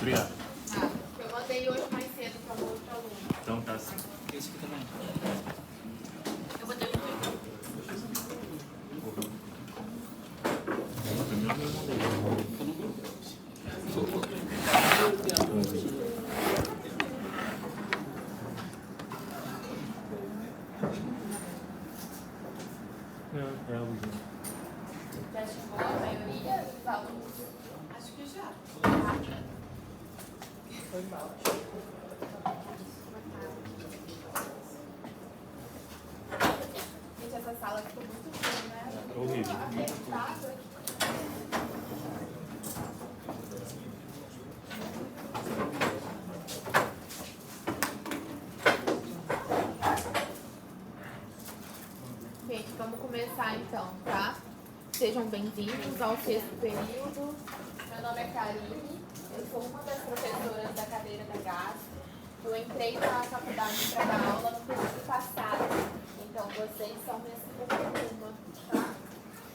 Obrigado. Eu mandei hoje mais cedo para o outro aluno. Então tá assim. Esse aqui também. Eu botei no Twitter. Primeiro eu mandei. Tô no grupo. É a luzinha. Já chegou a maioria dos alunos? Acho que já. Foi mal. Gente, essa sala ficou muito boa, né? Tá horrível. Apertado aqui. Gente, vamos começar então, tá? Sejam bem-vindos ao sexto período. Meu nome é Karine, eu sou uma das professoras da cadeira da Gastro. Eu entrei na faculdade para dar aula no período passado, então vocês são minha segunda turma, tá?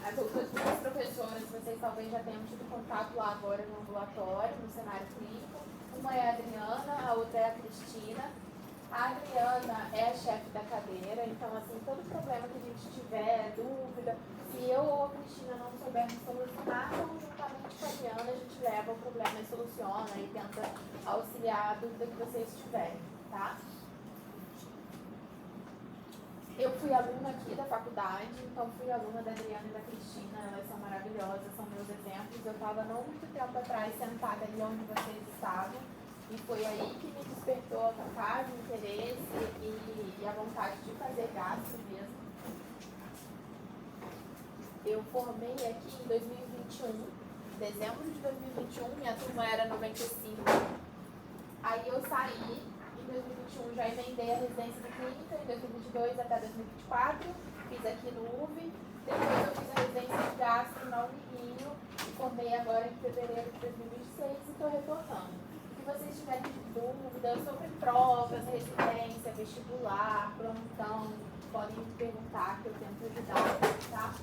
As outras duas professoras, vocês talvez já tenham tido contato lá agora no ambulatório, no cenário clínico. Uma é a Adriana, a outra é a Cristina. A Adriana é a chefe da cadeira, então assim, todo problema que a gente tiver, dúvida, se eu ou a Cristina não soubermos solucionar, conjuntamente com a Adriana, a gente leva o problema e soluciona e tenta auxiliar a dúvida que vocês tiverem, tá? Eu fui aluna aqui da faculdade, então fui aluna da Adriana e da Cristina, elas são maravilhosas, são meus exemplos. Eu estava não muito tempo atrás sentada ali onde vocês estavam, e foi aí que me despertou a vontade, o interesse e a vontade de fazer gasto mesmo. Eu formei aqui em 2021, dezembro de 2021, minha turma era 95. Aí eu saí, em 2021 já emendei a residência de clínica, em 2022 até 2024, fiz aqui no UV. Depois eu fiz a residência de gastro na Unirio e formei agora em fevereiro de 2026 e estou retornando. Se vocês tiverem dúvidas sobre provas, residência, vestibular, plantão, podem me perguntar que eu tento ajudar, tá?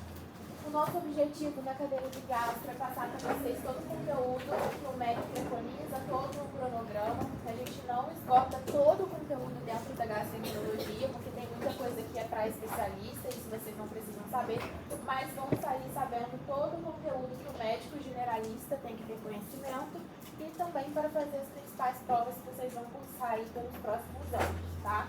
O nosso objetivo na cadeira de gastro é passar para vocês todo o conteúdo que o médico preconiza, todo o cronograma. A gente não esgota todo o conteúdo dentro da gastroenterologia, porque tem muita coisa que é para especialista, isso vocês não precisam saber, mas vão sair sabendo todo o conteúdo que o médico generalista tem que ter conhecimento e também para fazer as principais provas que vocês vão cursar aí pelos próximos anos, tá?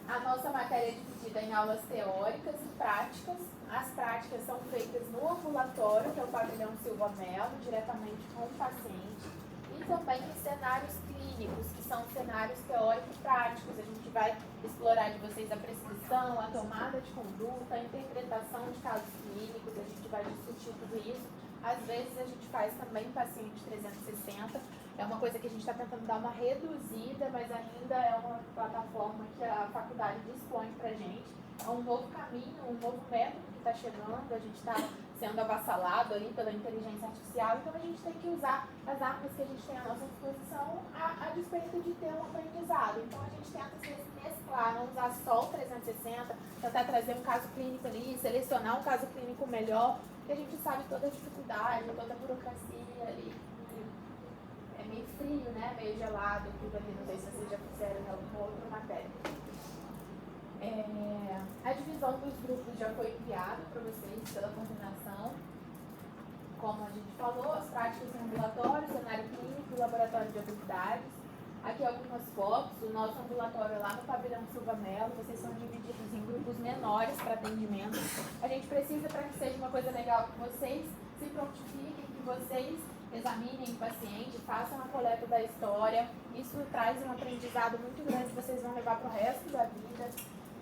A nossa matéria é dividida em aulas teóricas e práticas. As práticas são feitas no ambulatório, que é o pavilhão Silva Melo, diretamente com o paciente, e também em cenários clínicos, que são cenários teóricos e práticos. A gente vai explorar de vocês a prescrição, a tomada de conduta, a interpretação de casos clínicos, a gente vai discutir tudo isso. Às vezes a gente faz também paciente 360, é uma coisa que a gente está tentando dar uma reduzida, mas ainda é uma plataforma que a faculdade dispõe para a gente. É um novo caminho, um novo método que está chegando, a gente está sendo avassalado ali pela inteligência artificial, então a gente tem que usar as armas que a gente tem à nossa disposição a despeito de ter um aprendizado. Então a gente tenta se mesclar, não usar só o 360, tentar trazer um caso clínico ali, selecionar um caso clínico melhor, porque a gente sabe toda a dificuldade, toda a burocracia ali. É meio frio, né? Meio gelado, tudo ali, não sei se vocês já fizeram em alguma outra matéria. A divisão dos grupos já foi enviada para vocês pela coordenação. Como a gente falou, as práticas em ambulatório, cenário clínico e laboratório de habilidades. Aqui algumas fotos, o nosso ambulatório lá no pavilhão Silva Melo, vocês são divididos em grupos menores para atendimento. A gente precisa, para que seja uma coisa legal, que vocês se prontifiquem, que vocês examinem o paciente, façam a coleta da história. Isso traz um aprendizado muito grande que vocês vão levar para o resto da vida.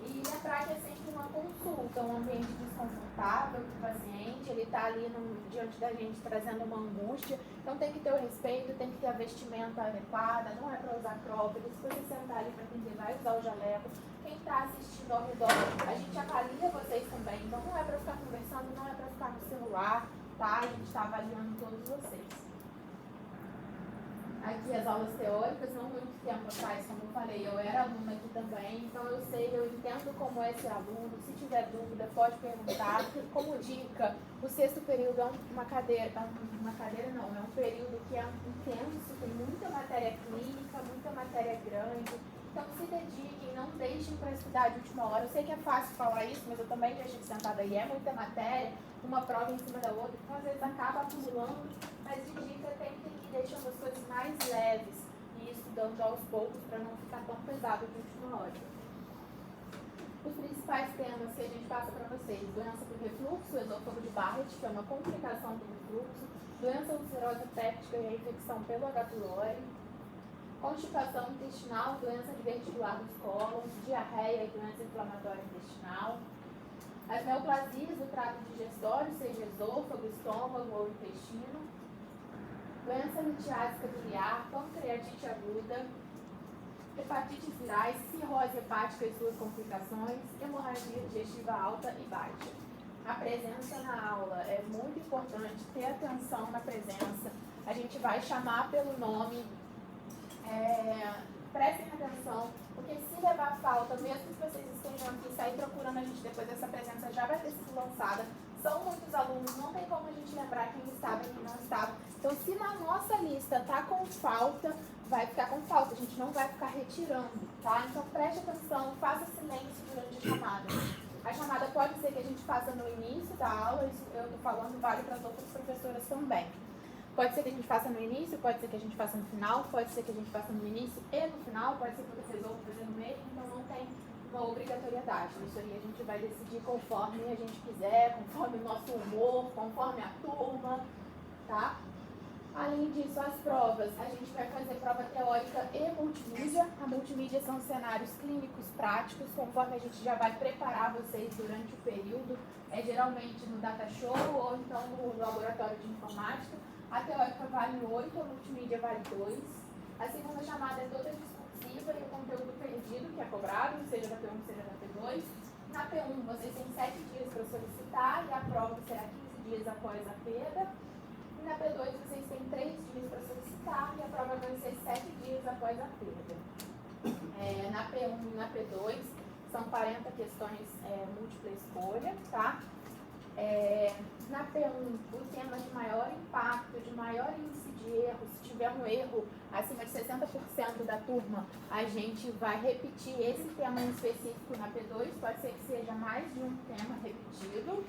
E a prática é sempre uma consulta, um ambiente desconfortável para o paciente, ele está ali diante da gente trazendo uma angústia, então tem que ter o respeito, tem que ter a vestimenta adequada, não é para usar própolis, se você sentar ali para atender, vai usar o jaleco. Quem está assistindo ao redor, a gente avalia vocês também, então não é para ficar conversando, não é para ficar no celular, tá? A gente está avaliando todos vocês. aqui as aulas teóricas, não muito tempo atrás, como eu falei, eu era aluna aqui também, então eu sei, eu entendo como é ser aluno. Se tiver dúvida, pode perguntar. Como dica, o sexto período é uma cadeira não, é um período que é intenso, tem muita matéria clínica, muita matéria grande. Então se dediquem, não deixem para estudar de última hora. Eu sei que é fácil falar isso, mas eu também já estive sentada aí, é muita matéria, uma prova em cima da outra, então às vezes acaba acumulando, mas de dica tem que ir deixando as coisas mais leves e estudando aos poucos para não ficar tão pesado de última hora. Os principais temas que a gente passa para vocês: doença por refluxo, esôfago de Barrett, que é uma complicação do refluxo, doença ulcerosa péptica e a infecção pelo H. pylori, constipação intestinal, doença diverticular dos cólons, diarreia e doença inflamatória intestinal, as neoplasias do trato digestório, seja esôfago, estômago ou intestino, doença litiásica biliar, pancreatite aguda, hepatites virais, cirrose hepática e suas complicações, hemorragia digestiva alta e baixa. A presença na aula é muito importante, ter atenção na presença. A gente vai chamar pelo nome, prestem atenção, porque se levar falta, mesmo que vocês estejam aqui e sair procurando a gente depois dessa presença, já vai ter sido lançada. São muitos alunos, não tem como a gente lembrar quem estava e quem não estava. Então, se na nossa lista está com falta, vai ficar com falta, a gente não vai ficar retirando, tá? Então, preste atenção, faça silêncio durante a chamada. A chamada pode ser que a gente faça no início da aula, isso eu estou falando, vale para as outras professoras também. Pode ser que a gente faça no início, pode ser que a gente faça no final, pode ser que a gente faça no início e no final, pode ser que vocês vão fazer no meio, então não tem uma obrigatoriedade. Isso aí a gente vai decidir conforme a gente quiser, conforme o nosso humor, conforme a turma, tá? Além disso, as provas, a gente vai fazer prova teórica e multimídia. A multimídia são cenários clínicos práticos, conforme a gente já vai preparar vocês durante o período, geralmente no data show ou então no laboratório de informática. A teórica vale 8, a multimídia vale 2. A segunda chamada é toda discursiva e o conteúdo perdido, que é cobrado, seja da P1, seja da P2. Na P1, vocês têm 7 dias para solicitar e a prova será 15 dias após a perda. E na P2, vocês têm 3 dias para solicitar e a prova vai ser 7 dias após a perda. Na P1 e na P2, são 40 questões múltipla escolha, tá? Na P1, o tema de maior impacto, de maior índice de erro, se tiver um erro acima de 60% da turma, a gente vai repetir esse tema em específico na P2, pode ser que seja mais de um tema repetido.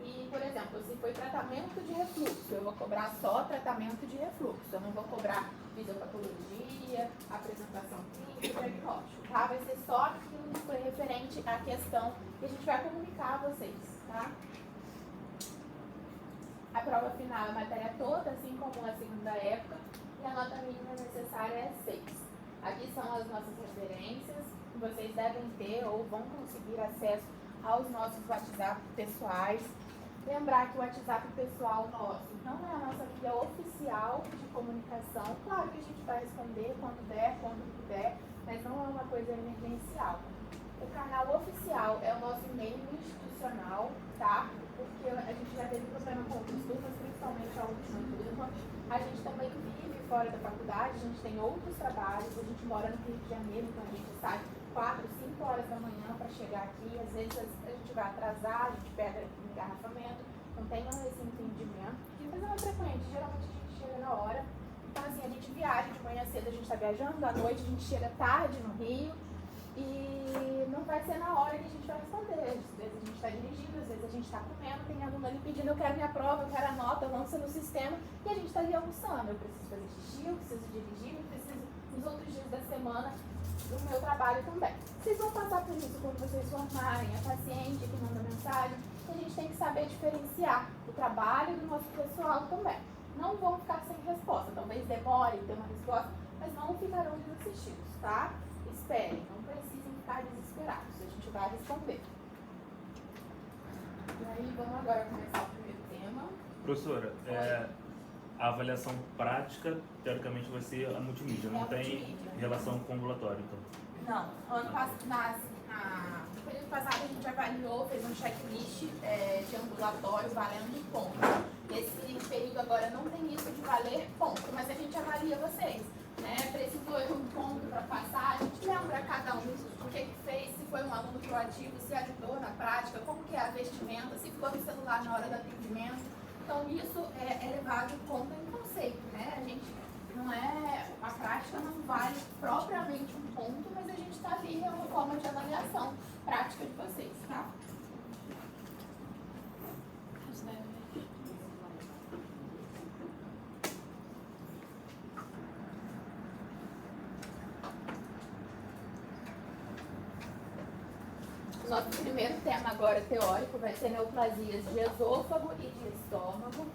E, por exemplo, se foi tratamento de refluxo, eu vou cobrar só tratamento de refluxo, eu não vou cobrar fisiopatologia, apresentação clínica, diagnóstico, tá? Vai ser só aquilo que foi referente à questão que a gente vai comunicar a vocês, tá? A prova final é a matéria toda, assim como a segunda época, e a nota mínima necessária é 6. Aqui são as nossas referências, que vocês devem ter ou vão conseguir acesso aos nossos WhatsApp pessoais. Lembrar que o WhatsApp pessoal nosso não é a nossa via oficial de comunicação. Claro que a gente vai responder quando der, quando puder, mas não é uma coisa emergencial. O canal oficial é o nosso e-mail institucional, tá? Porque a gente já teve problema com outras turmas, principalmente a última turma. A gente também vive fora da faculdade, a gente tem outros trabalhos, a gente mora no Rio de Janeiro, então a gente sai 4, 5 horas da manhã para chegar aqui. Às vezes a gente vai atrasar, a gente pega engarrafamento, não tenham esse entendimento. Mas não é frequente, geralmente a gente chega na hora. Então assim, a gente viaja de manhã cedo, a gente está viajando, à noite a gente chega tarde no Rio. E não vai ser na hora que a gente vai responder. Às vezes a gente está dirigindo, às vezes a gente está comendo, tem aluno ali pedindo, eu quero minha prova, eu quero a nota, lança no sistema, e a gente está ali almoçando. Eu preciso fazer xixi, eu preciso dirigir, eu preciso nos outros dias da semana do meu trabalho também. Vocês vão passar por isso quando vocês formarem a paciente que manda mensagem, a gente tem que saber diferenciar o trabalho do nosso pessoal também. Não vão ficar sem resposta, talvez demore ter uma resposta, mas não ficarão desassistidos, tá? Esperem, não precisem ficar desesperados, a gente vai responder. E aí, vamos agora começar o primeiro tema. Professora, a avaliação prática, teoricamente, vai ser a multimídia, não tem relação com o ambulatório, então? Não, no período passado a gente avaliou, fez um checklist de ambulatório valendo ponto. Esse período agora não tem isso de valer ponto, mas a gente avalia vocês. né? Precisou ir um ponto para passar, a gente lembra cada um o que fez, se foi um aluno proativo, se ajudou na prática, como que é a vestimenta, se ficou no celular na hora do atendimento. Então isso é levado em conta em conceito, né? A gente não é, a prática não vale propriamente um ponto, mas a gente está ali, é uma forma de avaliação prática de vocês, tá? Nosso primeiro tema agora teórico vai ser neoplasias de esôfago e de estômago.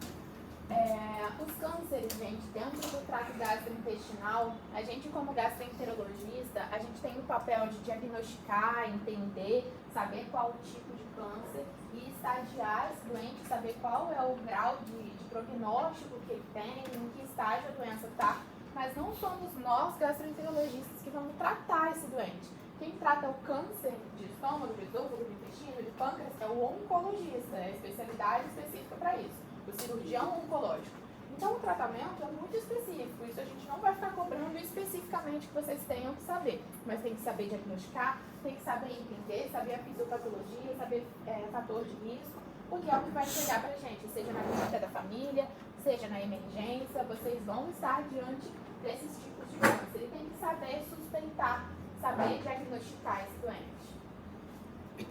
Os cânceres, gente, dentro do trato gastrointestinal, a gente como gastroenterologista, a gente tem o papel de diagnosticar, entender, saber qual o tipo de câncer e estadiar esse doente, saber qual é o grau de prognóstico que ele tem, em que estágio a doença está, mas não somos nós gastroenterologistas que vamos tratar esse doente. Quem trata o câncer de estômago, de esôfago, de intestino, de pâncreas é o oncologista, é a especialidade específica para isso, o cirurgião oncológico. Então o tratamento é muito específico, isso a gente não vai ficar cobrando especificamente que vocês tenham que saber, mas tem que saber diagnosticar, tem que saber entender, saber a fisiopatologia, saber fator de risco, porque é o que vai chegar pra gente, seja na clínica da família, seja na emergência, vocês vão estar diante desses tipos de câncer e tem que saber suspeitar, saber diagnosticar esse doente.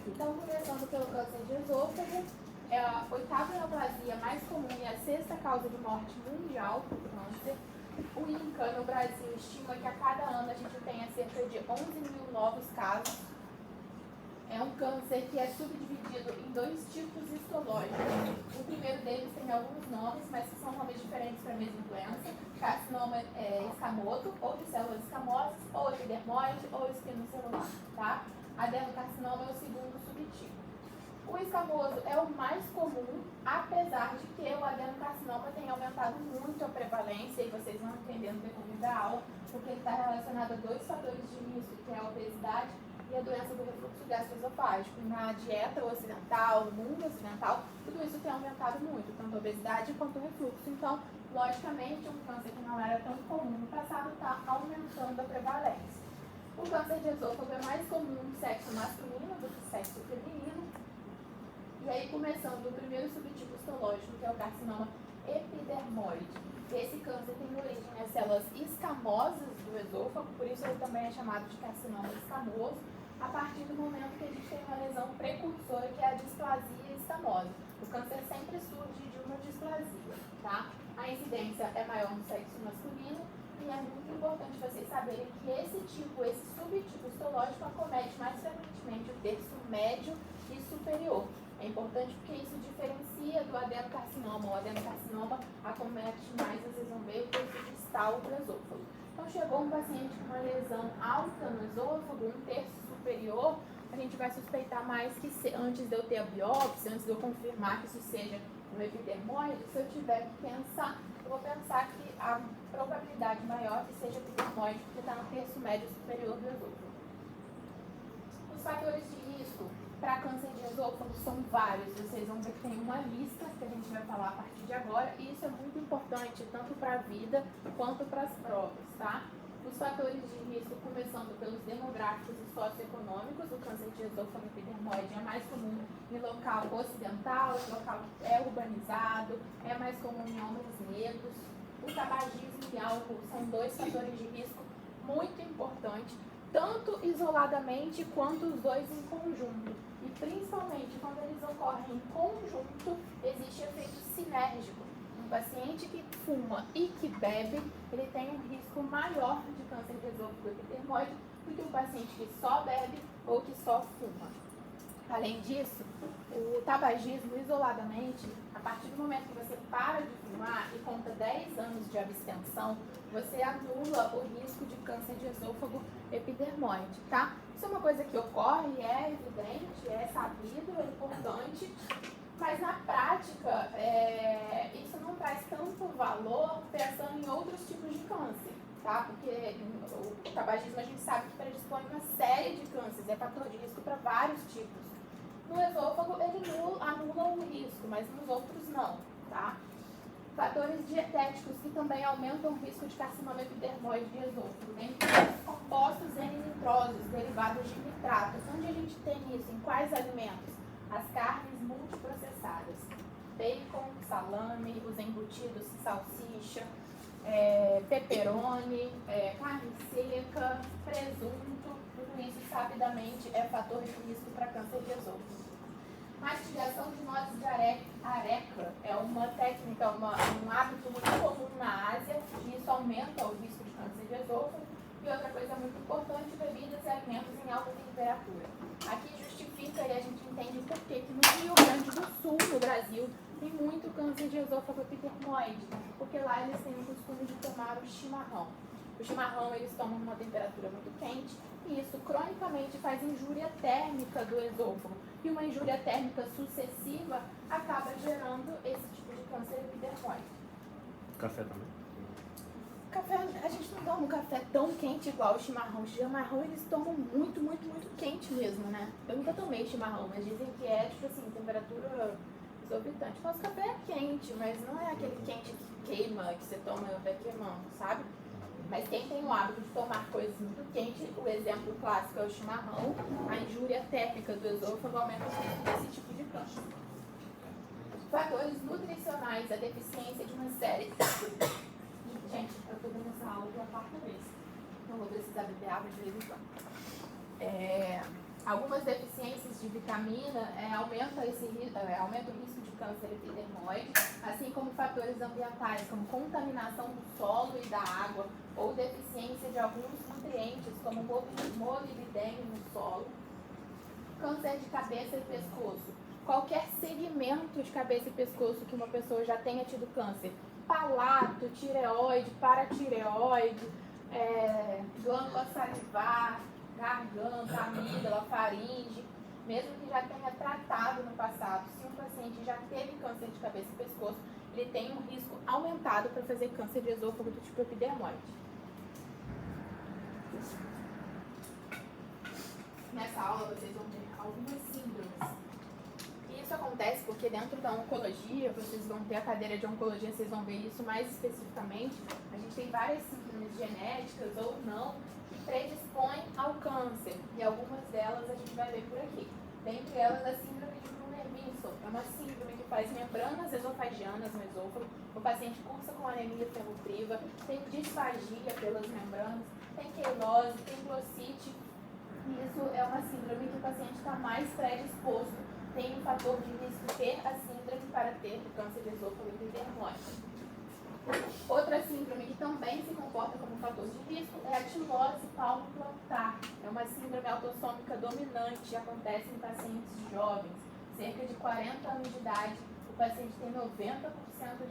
Então, começando pelo câncer de esôfago, é a oitava neoplasia mais comum e a sexta causa de morte mundial por câncer. O INCA no Brasil estima que a cada ano a gente tenha cerca de 11 mil novos casos. É um câncer que é subdividido em dois tipos histológicos. O primeiro deles tem alguns nomes, mas que são nomes diferentes para a mesma doença. Carcinoma escamoso, ou de células escamosas, ou epidermoide, ou espinocelular, tá? Adenocarcinoma é o segundo subtipo. O escamoso é o mais comum, apesar de que o adenocarcinoma tem aumentado muito a prevalência, e vocês vão entender no decorrer da aula, porque ele está relacionado a dois fatores de risco, que é a obesidade e a doença do refluxo gastroesofágico. Na dieta ocidental, no mundo ocidental, tudo isso tem aumentado muito, tanto a obesidade quanto o refluxo. Então, logicamente, um câncer que não era tão comum no passado está aumentando a prevalência. O câncer de esôfago é mais comum no sexo masculino do que no sexo feminino. E aí, começando do primeiro subtipo histológico, que é o carcinoma epidermoide. Esse câncer tem origem nas células escamosas do esôfago, por isso ele também é chamado de carcinoma escamoso, a partir do momento que a gente tem uma lesão precursora, que é a displasia escamosa. O câncer sempre surge de uma displasia, tá? A incidência é maior no sexo masculino e é muito importante vocês saberem que esse subtipo histológico acomete mais frequentemente o terço médio e superior. É importante porque isso diferencia do adenocarcinoma. O adenocarcinoma acomete mais, vocês vão ver, o terço distal do esôfago. Então, chegou um paciente com uma lesão alta no esôfago, um terço superior, a gente vai suspeitar mais que antes de eu ter a biópsia, antes de eu confirmar que isso seja um epidermoide, se eu tiver que pensar, eu vou pensar que a probabilidade maior que seja epidermoide, porque está no terço médio superior do esôfago. Os fatores de risco para câncer de esôfago são vários, vocês vão ver que tem uma lista que a gente vai falar a partir de agora, e isso é muito importante tanto para a vida quanto para as provas, tá? Os fatores de risco, começando pelos demográficos e socioeconômicos, o câncer de esôfago epidermoide é mais comum em local ocidental, em local urbanizado, é mais comum em homens negros. O tabagismo e álcool são dois fatores de risco muito importantes, tanto isoladamente quanto os dois em conjunto. E principalmente quando eles ocorrem em conjunto, existe efeito sinérgico. Um paciente que fuma e que bebe, ele tem um risco maior de câncer de esôfago epidermoide do que um paciente que só bebe ou que só fuma. Além disso, o tabagismo isoladamente, a partir do momento que você para de fumar e conta 10 anos de abstenção, você anula o risco de câncer de esôfago epidermoide, tá? Isso é uma coisa que ocorre, é evidente, é sabido, é importante, mas na prática, isso não traz tanto valor pensando em outros tipos de câncer, tá? Porque o tabagismo a gente sabe que predispõe uma série de cânceres, é fator de risco para vários tipos. No esôfago ele anula o risco, mas nos outros não, tá? Fatores dietéticos que também aumentam o risco de carcinoma epidermoide de esôfago. Dentre os compostos N-nitrosos derivados de nitratos. Onde a gente tem isso? Em quais alimentos? As carnes multiprocessadas. Bacon, salame, os embutidos, salsicha, pepperoni, carne seca, presunto. Tudo isso, sabidamente, é fator de risco para câncer de esôfago. Mastigação de nozes de areca é uma técnica, um hábito muito comum na Ásia, e isso aumenta o risco de câncer de esôfago. E outra coisa muito importante, bebidas e alimentos em alta temperatura. Aqui justifica e a gente entende por que no Rio Grande do Sul, no Brasil, tem muito câncer de esôfago epidermoide, porque lá eles têm o costume de tomar o chimarrão. O chimarrão eles tomam numa temperatura muito quente, e isso cronicamente faz injúria térmica do esôfago. E uma injúria térmica sucessiva acaba gerando esse tipo de câncer epidermoide. Café também? Café, a gente não toma um café tão quente igual o chimarrão. O chimarrão eles tomam muito, muito, muito quente mesmo, né? Eu nunca tomei chimarrão, mas dizem que é, tipo assim, temperatura exorbitante. Nosso café é quente, mas não é aquele quente que queima, que você toma e vai queimando, sabe? Mas quem tem o hábito de tomar coisas muito quentes, o exemplo clássico é o chimarrão, a injúria térmica do esôfago aumenta o risco desse tipo de câncer. Fatores nutricionais, a deficiência de uma série. Gente, eu estou dando essa aula pela quarta vez, então vou precisar beber água de vez em quando. Algumas deficiências de vitamina aumenta o risco de câncer epidermoide, assim como fatores ambientais, como contaminação do solo e da água, ou deficiência de alguns nutrientes, como molibdênio no solo. Câncer de cabeça e pescoço. Qualquer segmento de cabeça e pescoço que uma pessoa já tenha tido câncer, palato, tireoide, paratireoide, glândula salivar, garganta, amígdala, faringe, mesmo que já tenha tratado no passado, se um paciente já teve câncer de cabeça e pescoço, ele tem um risco aumentado para fazer câncer de esôfago do tipo epidermoide. Nessa aula vocês vão ter algumas síndromes. E isso acontece porque dentro da oncologia, vocês vão ter a cadeira de oncologia, vocês vão ver isso mais especificamente. A gente tem várias síndromes genéticas ou não que predispõem ao câncer. E algumas delas a gente vai ver por aqui. Dentre elas, a síndrome de Brunner-Wilson. É uma síndrome que faz membranas esofagianas no esôfago. O paciente cursa com anemia ferropriva, tem disfagia pelas membranas, tem queilose, tem glossite. Isso é uma síndrome que o paciente está mais predisposto, tem um fator de risco ter a síndrome para ter o câncer de esôfago epidermoide. Outra síndrome que também se comporta como fator de risco é a tilose palmoplantar. É uma síndrome autossômica dominante, acontece em pacientes jovens, cerca de 40 anos de idade. O paciente tem 90%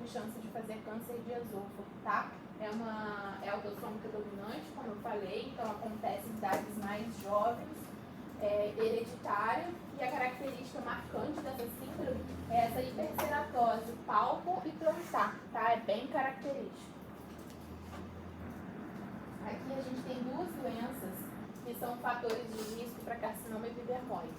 de chance de fazer câncer de esôfago, tá? É autossômica dominante, como eu falei, então acontece em idades mais jovens, hereditária, e a característica marcante dessa síndrome é essa hiperceratose palmo e plantar, tá? É bem característico. Aqui a gente tem duas doenças que são fatores de risco para carcinoma epidermoide.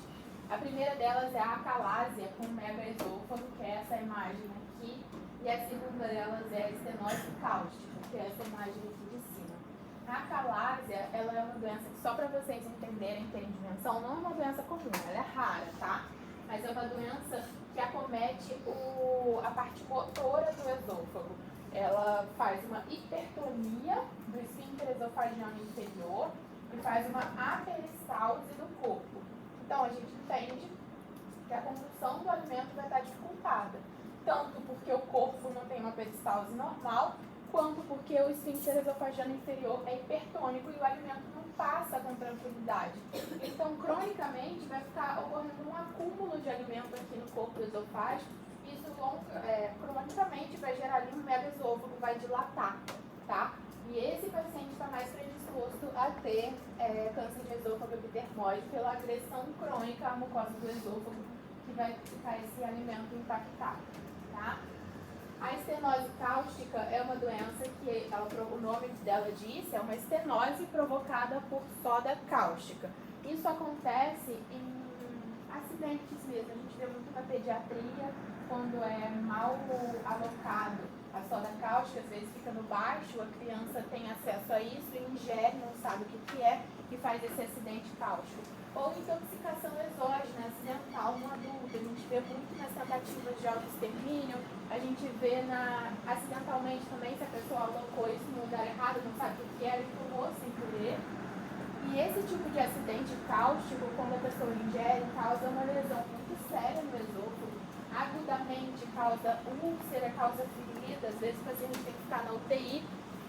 A primeira delas é a acalásia com megaesôfago, que é essa imagem aqui, e a segunda delas é a estenose cáustica, que é essa imagem aqui de cima. A acalásia, ela é uma doença que, só para vocês entenderem, terem dimensão, não é uma doença comum, ela é rara, tá? Mas é uma doença que acomete a parte motora do esôfago. Ela faz uma hipertonia do esfíncter esofagiano inferior e faz uma aperistalse do corpo. Então, a gente entende que a condução do alimento vai estar dificultada, tanto porque o corpo não tem uma peristalse normal, quanto porque o esfíncter esofagiano inferior é hipertônico e o alimento não passa com tranquilidade. Então, cronicamente, vai ficar ocorrendo um acúmulo de alimento aqui no corpo esofágico, e isso cronicamente vai gerar ali um megaesôfago, vai dilatar, tá? E esse paciente está mais predisposto a ter câncer de esôfago epidermoide pela agressão crônica à mucosa do esôfago, que vai ficar esse alimento impactado, tá? A estenose cáustica é uma doença que, o nome dela diz, é uma estenose provocada por soda cáustica. Isso acontece em acidentes mesmo. A gente vê muito na pediatria, quando é mal alocado a soda cáustica, às vezes fica no baixo, a criança tem acesso a isso e ingere, não sabe o que é, e faz esse acidente cáustico. Ou intoxicação exógena, acidental no adulto. A gente vê muito nas tentativas de autoextermínio, a gente vê acidentalmente também, se a pessoa alocou isso no lugar errado, não sabe o que era e tomou sem querer. E esse tipo de acidente cáustico, quando a pessoa ingere, causa uma lesão muito séria no esôfago, agudamente causa úlcera, causa ferida, às vezes o paciente tem que ficar na UTI.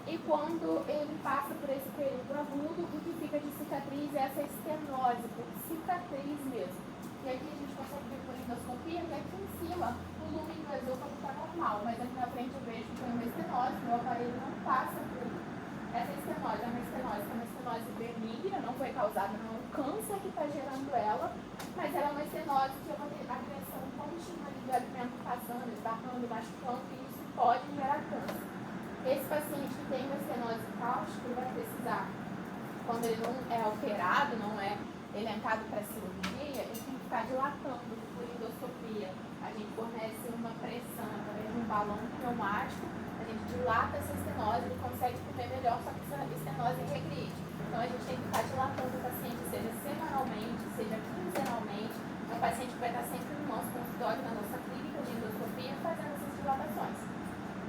E quando ele passa por esse período agudo, o que fica de cicatriz é essa estenose, por cicatriz mesmo. E aqui a gente consegue ver por endoscopia que aqui em cima o lumen do esôfago está normal, mas aqui na frente eu vejo que tem uma estenose, meu aparelho não passa por essa estenose. É uma estenose benigna, não foi causada, não é um câncer que está gerando ela, mas ela é uma estenose que é uma agressão contínua do alimento passando, esbarrando, machucando, e isso pode gerar câncer. Esse paciente que tem uma estenose cáustica vai precisar, quando ele não é operado, não é elencado para cirurgia, ele tem que ficar dilatando por endoscopia. A gente fornece uma pressão através de um balão pneumático, a gente dilata essa estenose, ele consegue comer melhor, só que essa estenose regride. Então a gente tem que ficar dilatando o paciente, seja semanalmente, seja quinzenalmente. É um paciente que vai estar sempre no nosso consultório, na nossa clínica de endoscopia, fazendo essas dilatações.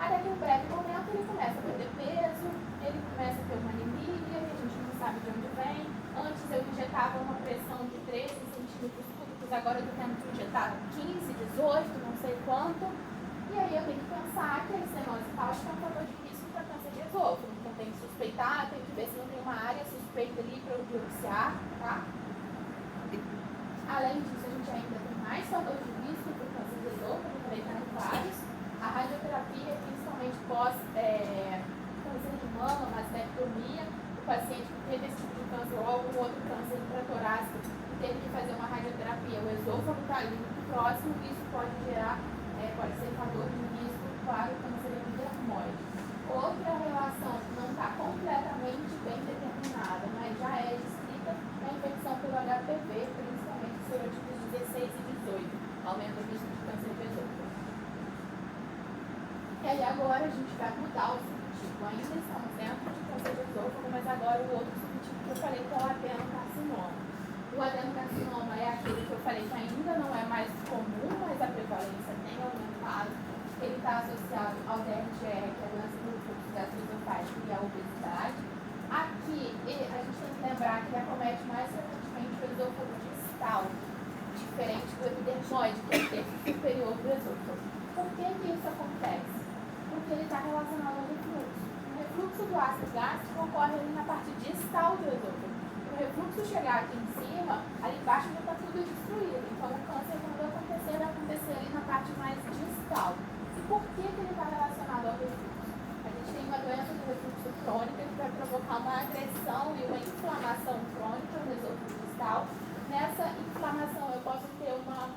Até que em um breve momento ele começa a perder peso, ele começa a ter uma anemia, que a gente não sabe de onde vem. Antes eu injetava uma pressão de 13 centímetros cúbicos, agora eu estou tendo que injetar 15, 18, não sei quanto. E aí eu tenho que pensar que a estenose cáustica é um fator de risco para câncer de esôfago. Então tem que suspeitar, tem que ver se não tem uma área suspeita ali para eu biopsiar, tá? Além disso, a gente ainda tem mais fatores de risco para o câncer de esôfago, também tem vários. A radioterapia, principalmente pós-câncer de mama, mastectomia, o paciente que teve esse tipo de câncer ou algum outro câncer intratorácico e teve que fazer uma radioterapia, o esôfago está ali muito próximo, isso pode gerar, pode ser fator de risco para o câncer epidermoide. Outra relação que não está completamente bem determinada, mas já é descrita, é a infecção pelo HPV, principalmente serotipos 16 e 18, aumenta o risco de câncer de esôfago. E aí agora a gente vai mudar o subtipo. Ainda estamos dentro de câncer de esôfago, mas agora o outro subtipo que eu falei que é o adenocarcinoma. O adenocarcinoma é aquele que eu falei que ainda não é mais comum, mas a prevalência tem aumentado. Ele está associado ao DRGR, que é a doença do fluxo gastroesofágico, e à obesidade. Aqui a gente tem que lembrar que ele acomete mais frequentemente o esôfago distal, diferente do epidermoide, que é o terço superior do esôfago. Por que isso acontece? Porque ele está relacionado ao refluxo. O refluxo do ácido gástrico ocorre ali na parte distal do esôfago. O refluxo chegar aqui em cima, ali embaixo já está tudo destruído. Então o câncer, quando acontecer, vai acontecer ali na parte mais distal. E por que ele está relacionado ao refluxo? A gente tem uma doença do refluxo crônica que vai provocar uma agressão e uma inflamação crônica no esôfago distal. Nessa inflamação eu posso ter uma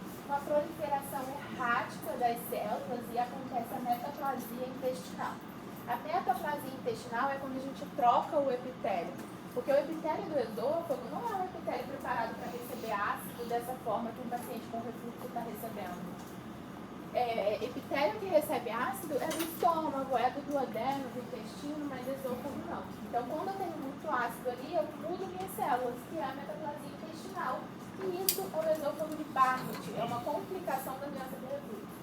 proliferação errática das células e acontece a metaplasia intestinal. A metaplasia intestinal é quando a gente troca o epitélio, porque o epitélio do esôfago não é um epitélio preparado para receber ácido dessa forma que um paciente com refluxo está recebendo. Epitélio que recebe ácido é do estômago, é do duodeno, do intestino, mas esôfago não. Então, quando eu tenho muito ácido ali, eu mudo minhas células, que é a metaplasia intestinal. E isso é o esôfago de Barrett, é uma complicação da doença de refluxo.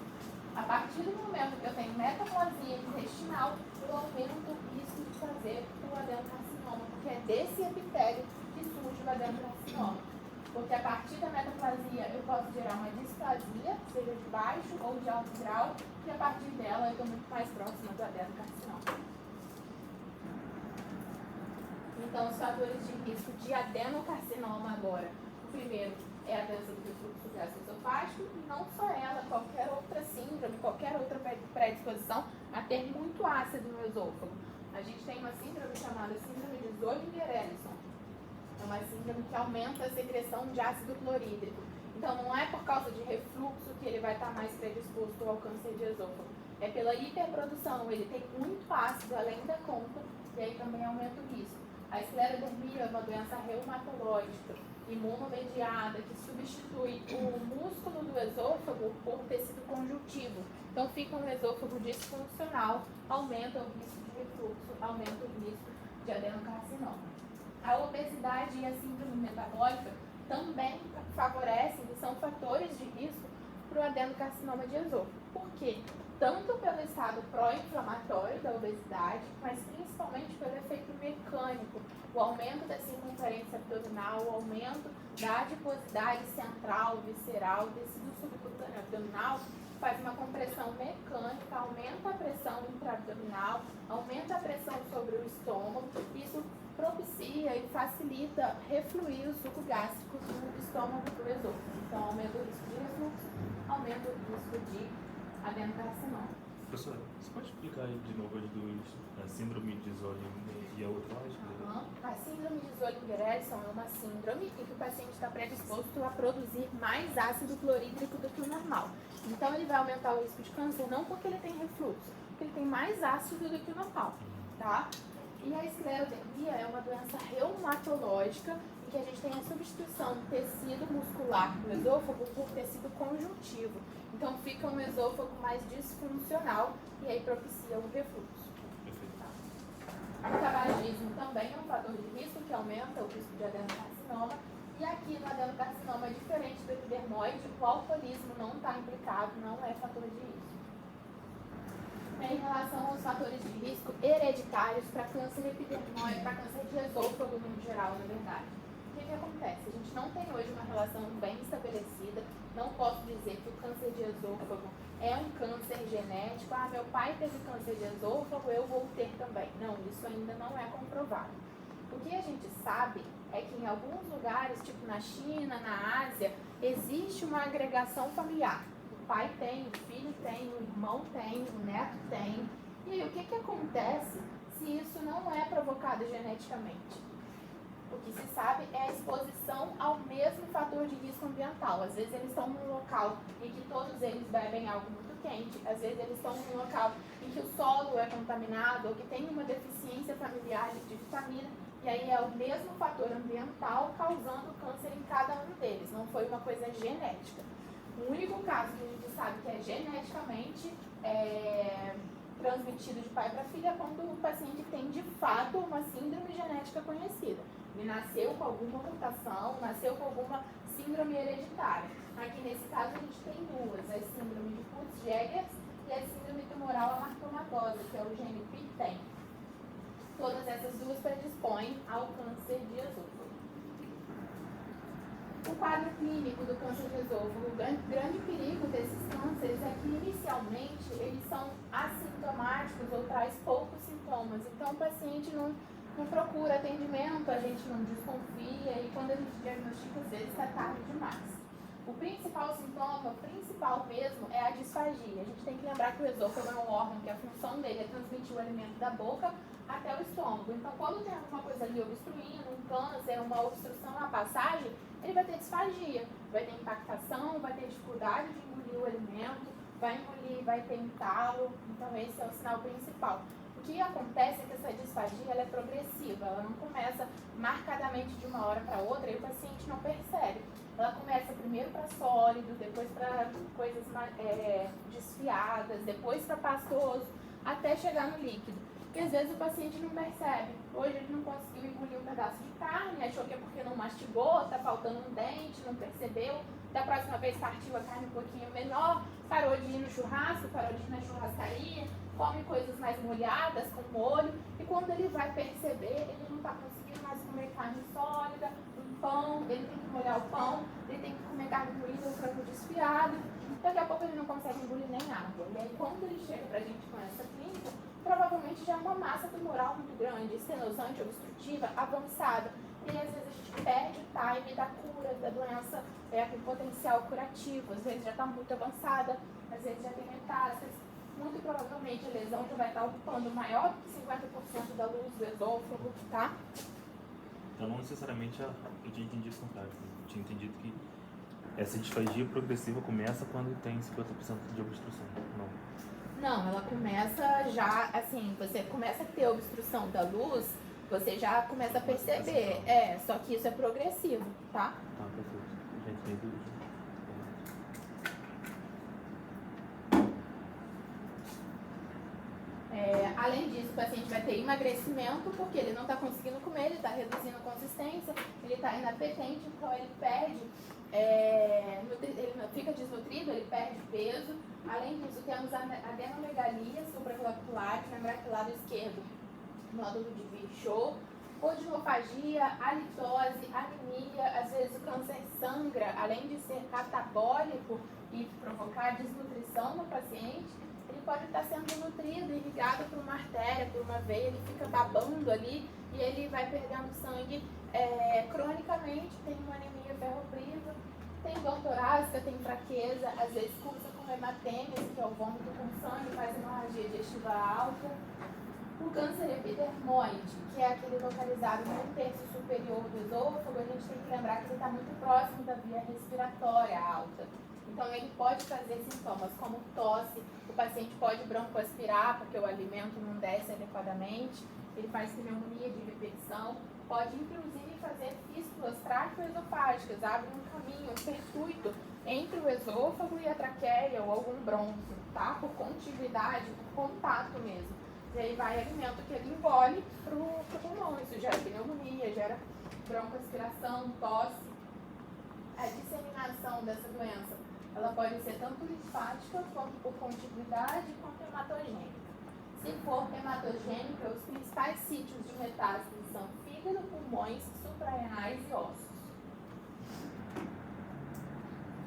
A partir do momento que eu tenho metaplasia intestinal, eu aumento o risco de fazer o adenocarcinoma, porque é desse epitélio que surge o adenocarcinoma. Porque a partir da metaplasia eu posso gerar uma displasia, seja de baixo ou de alto grau, e a partir dela eu estou muito mais próxima do adenocarcinoma. Então, os fatores de risco de adenocarcinoma agora. O primeiro é a doença do refluxo gastroesofágico, e não só ela, qualquer outra síndrome, qualquer outra predisposição a ter muito ácido no esôfago. A gente tem uma síndrome chamada síndrome de Zollinger-Ellison. É uma síndrome que aumenta a secreção de ácido clorídrico. Então, não é por causa de refluxo que ele vai estar mais predisposto ao câncer de esôfago. É pela hiperprodução, ele tem muito ácido além da conta, e aí também aumenta o risco. A esclerodermia é uma doença reumatológica, imunomediada, que substitui o músculo do esôfago por tecido conjuntivo. Então fica um esôfago disfuncional, aumenta o risco de refluxo, aumenta o risco de adenocarcinoma. A obesidade e a síndrome metabólica também favorecem e são fatores de risco para o adenocarcinoma de esôfago. Por quê? Tanto pelo estado pró-inflamatório da obesidade, mas principalmente pelo efeito mecânico, o aumento da circunferência abdominal, o aumento da adiposidade central, visceral, tecido subcutâneo abdominal, faz uma compressão mecânica, aumenta a pressão intraabdominal, aumenta a pressão sobre o estômago, isso propicia e facilita refluir o suco gástrico do estômago para o esôfago. Então aumenta o risco de refluxo, aumenta o risco de adenocarcinoma. Professora, você pode explicar de novo as duas, a síndrome de Zollinger e a outra lá? A síndrome de Zollinger-Ellison é uma síndrome em que o paciente está predisposto a produzir mais ácido clorídrico do que o normal. Então ele vai aumentar o risco de câncer não porque ele tem refluxo, porque ele tem mais ácido do que o normal, tá? E a esclerodermia é uma doença reumatológica em que a gente tem a substituição do tecido muscular do esôfago por tecido conjuntivo. Então fica um esôfago mais disfuncional e aí propicia o refluxo. O tabagismo também é um fator de risco que aumenta o risco de adenocarcinoma. E aqui no adenocarcinoma, diferente do epidermoide, o alcoolismo não está implicado, não é fator de risco. Em relação aos fatores de risco hereditários para câncer epidermoide, para câncer de esôfago no geral, na verdade. O que acontece? A gente não tem hoje uma relação bem estabelecida. Não posso dizer que o câncer de esôfago é um câncer genético. Ah, meu pai teve câncer de esôfago, eu vou ter também. Não, isso ainda não é comprovado. O que a gente sabe é que em alguns lugares, tipo na China, na Ásia, existe uma agregação familiar. O pai tem, o filho tem, o irmão tem, o neto tem. E aí, o que acontece se isso não é provocado geneticamente? O que se sabe é a exposição ao mesmo fator de risco ambiental. Às vezes eles estão num local em que todos eles bebem algo muito quente, às vezes eles estão num local em que o solo é contaminado ou que tem uma deficiência familiar de vitamina, e aí é o mesmo fator ambiental causando câncer em cada um deles, não foi uma coisa genética. O único caso que a gente sabe que é geneticamente transmitido de pai para filho é quando o paciente tem de fato uma síndrome genética conhecida. Ele nasceu com alguma mutação, nasceu com alguma síndrome hereditária. Aqui nesse caso a gente tem duas, a síndrome de Peutz-Jeghers e a síndrome tumoral amartomatosa, que é o gene PTEN. Todas essas duas predispõem ao câncer de esôfago. O quadro clínico do câncer de esôfago, o grande perigo desses cânceres é que inicialmente eles são assintomáticos ou traz poucos sintomas. Então o paciente não procura atendimento, a gente não desconfia e quando a gente diagnostica, às vezes está tarde demais. O principal sintoma, o principal mesmo, é a disfagia. A gente tem que lembrar que o esôfago é um órgão que a função dele é transmitir o alimento da boca até o estômago. Então, quando tem alguma coisa ali obstruindo, um câncer, uma obstrução na passagem, ele vai ter disfagia, vai ter impactação, vai ter dificuldade de engolir o alimento, vai engolir, vai ter entalo. Então, esse é o sinal principal. O que acontece é que essa disfagia ela é progressiva, ela não começa marcadamente de uma hora para outra e o paciente não percebe. Ela começa primeiro para sólido, depois para coisas desfiadas, depois para pastoso, até chegar no líquido. E às vezes o paciente não percebe. Hoje ele não conseguiu engolir um pedaço de carne, achou que é porque não mastigou, está faltando um dente, não percebeu. Da próxima vez partiu a carne um pouquinho menor, parou de ir no churrasco, parou de ir na churrascaria, come coisas mais molhadas, com molho, e quando ele vai perceber, ele não está conseguindo mais comer carne sólida, um pão, ele tem que molhar o pão, ele tem que comer carne moída, um frango desfiado, daqui a pouco ele não consegue engolir nem água. E aí quando ele chega pra gente com essa clínica, provavelmente já é uma massa tumoral muito grande, estenosante, obstrutiva, avançada, e aí, às vezes a gente perde o time da cura da doença com potencial curativo, às vezes já está muito avançada, às vezes já tem metástase. Muito provavelmente a lesão já vai estar ocupando maior do que 50% da luz do esôfago, tá? Então não necessariamente eu tinha entendido o contrário. Eu tinha entendido que essa disfagia progressiva começa quando tem 50% de obstrução. Não. Não, ela começa já, assim, você começa a ter obstrução da luz você já começa a perceber. Só que isso é progressivo, tá? Tá, perfeito. Já entendi. Além disso, o paciente vai ter emagrecimento porque ele não está conseguindo comer, ele está reduzindo a consistência, ele está inapetente, então ele perde, ele fica desnutrido, ele perde peso. Além disso, temos a adenomegalia supraclavicular, lembrar que o lado esquerdo, nódulo de Virchow, odinofagia, halitose, anemia, às vezes o câncer sangra, além de ser catabólico e provocar desnutrição no paciente, ele pode estar sendo nutrido, irrigado por uma artéria, por uma veia, ele fica babando ali e ele vai perdendo sangue cronicamente, tem uma anemia ferropriva, tem dor torácica, tem fraqueza, às vezes cursa com hematêmese, que é o vômito com sangue, faz hemorragia digestiva alta. O câncer epidermoide, que é aquele localizado no terço superior do esôfago, a gente tem que lembrar que ele está muito próximo da via respiratória alta. Então, ele pode trazer sintomas como tosse, o paciente pode broncoaspirar porque o alimento não desce adequadamente, ele faz pneumonia de repetição, pode inclusive fazer fístulas traqueoesofágicas, abre um caminho, um pertuito entre o esôfago e a traqueia ou algum bronquio, tá? Por contiguidade, por contato mesmo. E aí vai alimento que ele engole pro pulmão, isso gera pneumonia, gera broncoaspiração, tosse. A disseminação dessa doença, ela pode ser tanto linfática, quanto por contiguidade, quanto hematogênica. Se for hematogênica, os principais sítios de metástase são fígado, pulmões, suprarrenais e ossos.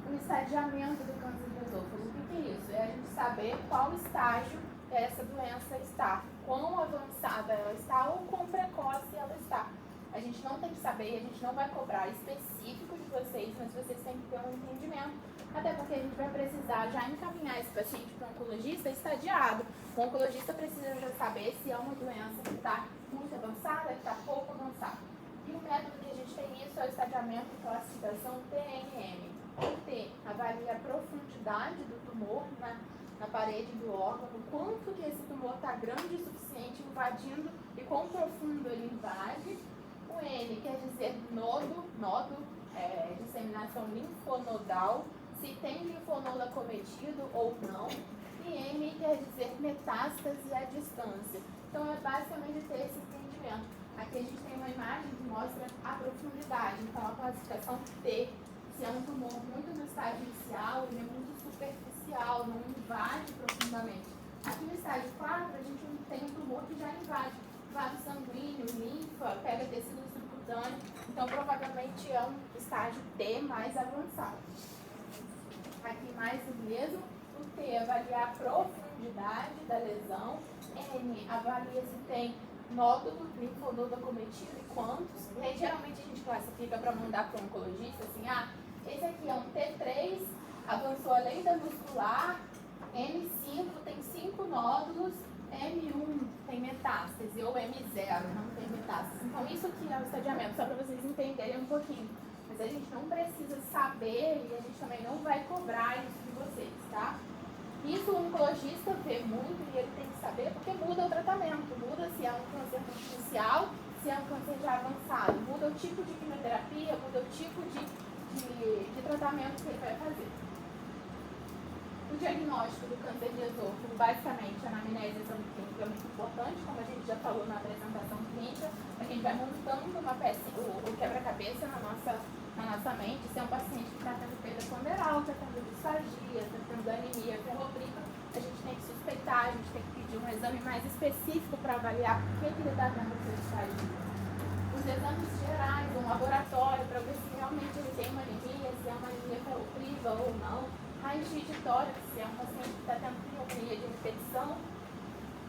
O estadiamento do câncer de esôfago, o que é isso? É a gente saber qual estágio essa doença está, quão avançada ela está ou quão precoce ela está. A gente não tem que saber, a gente não vai cobrar específico de vocês, mas vocês têm que ter um entendimento, até porque a gente vai precisar já encaminhar esse paciente para o oncologista estadiado. O oncologista precisa já saber se é uma doença que está muito avançada, que está pouco avançada. E o método que a gente tem isso é o estadiamento e classificação TNM. O T avalia a profundidade do tumor na parede do órgão, quanto que esse tumor está grande o suficiente, invadindo e quão profundo ele invade. O N quer dizer nodo, disseminação linfonodal, se tem linfonodo acometido ou não. E M quer dizer metástase à distância. Então é basicamente ter esse entendimento. Aqui a gente tem uma imagem que mostra a profundidade, então a classificação T, se é um tumor muito no estágio inicial, ele é muito superficial, não invade profundamente. Aqui no estágio 4, a gente tem um tumor que já invade vaso sanguíneo, linfa, pega tecido subcutâneo, então provavelmente é um estágio T mais avançado. Aqui mais o mesmo, o T avalia a profundidade da lesão, N avalia se tem nódulo, linfonodo acometido e quantos, e aí geralmente a gente classifica para mandar para o oncologista, assim, esse aqui é um T3, avançou além da muscular, M5 tem 5 nódulos, M1 tem metástase, ou M0 não tem metástase. Então isso aqui é o estadiamento, só para vocês entenderem um pouquinho. Mas a gente não precisa saber e a gente também não vai cobrar isso de vocês, tá? Isso o oncologista vê muito e ele tem que saber porque muda o tratamento, muda se é um câncer inicial, se é um câncer já avançado, muda o tipo de quimioterapia, muda o tipo de tratamento que ele vai fazer. O diagnóstico do câncer de esôfago, basicamente, a anamnese clínica é muito importante, como a gente já falou na apresentação clínica, a gente vai montando uma peça, o quebra-cabeça na nossa mente, se é um paciente que está tendo perda ponderal, está tendo disfagia, está tendo anemia ferropriva, a gente tem que suspeitar, a gente tem que pedir um exame mais específico para avaliar por que ele está tendo essa disfagia. Os exames gerais, um laboratório, para ver se realmente ele tem uma anemia, se é uma anemia ferropriva ou não. Raio-x de tórax, se é um paciente que está tendo pneumonia de repetição.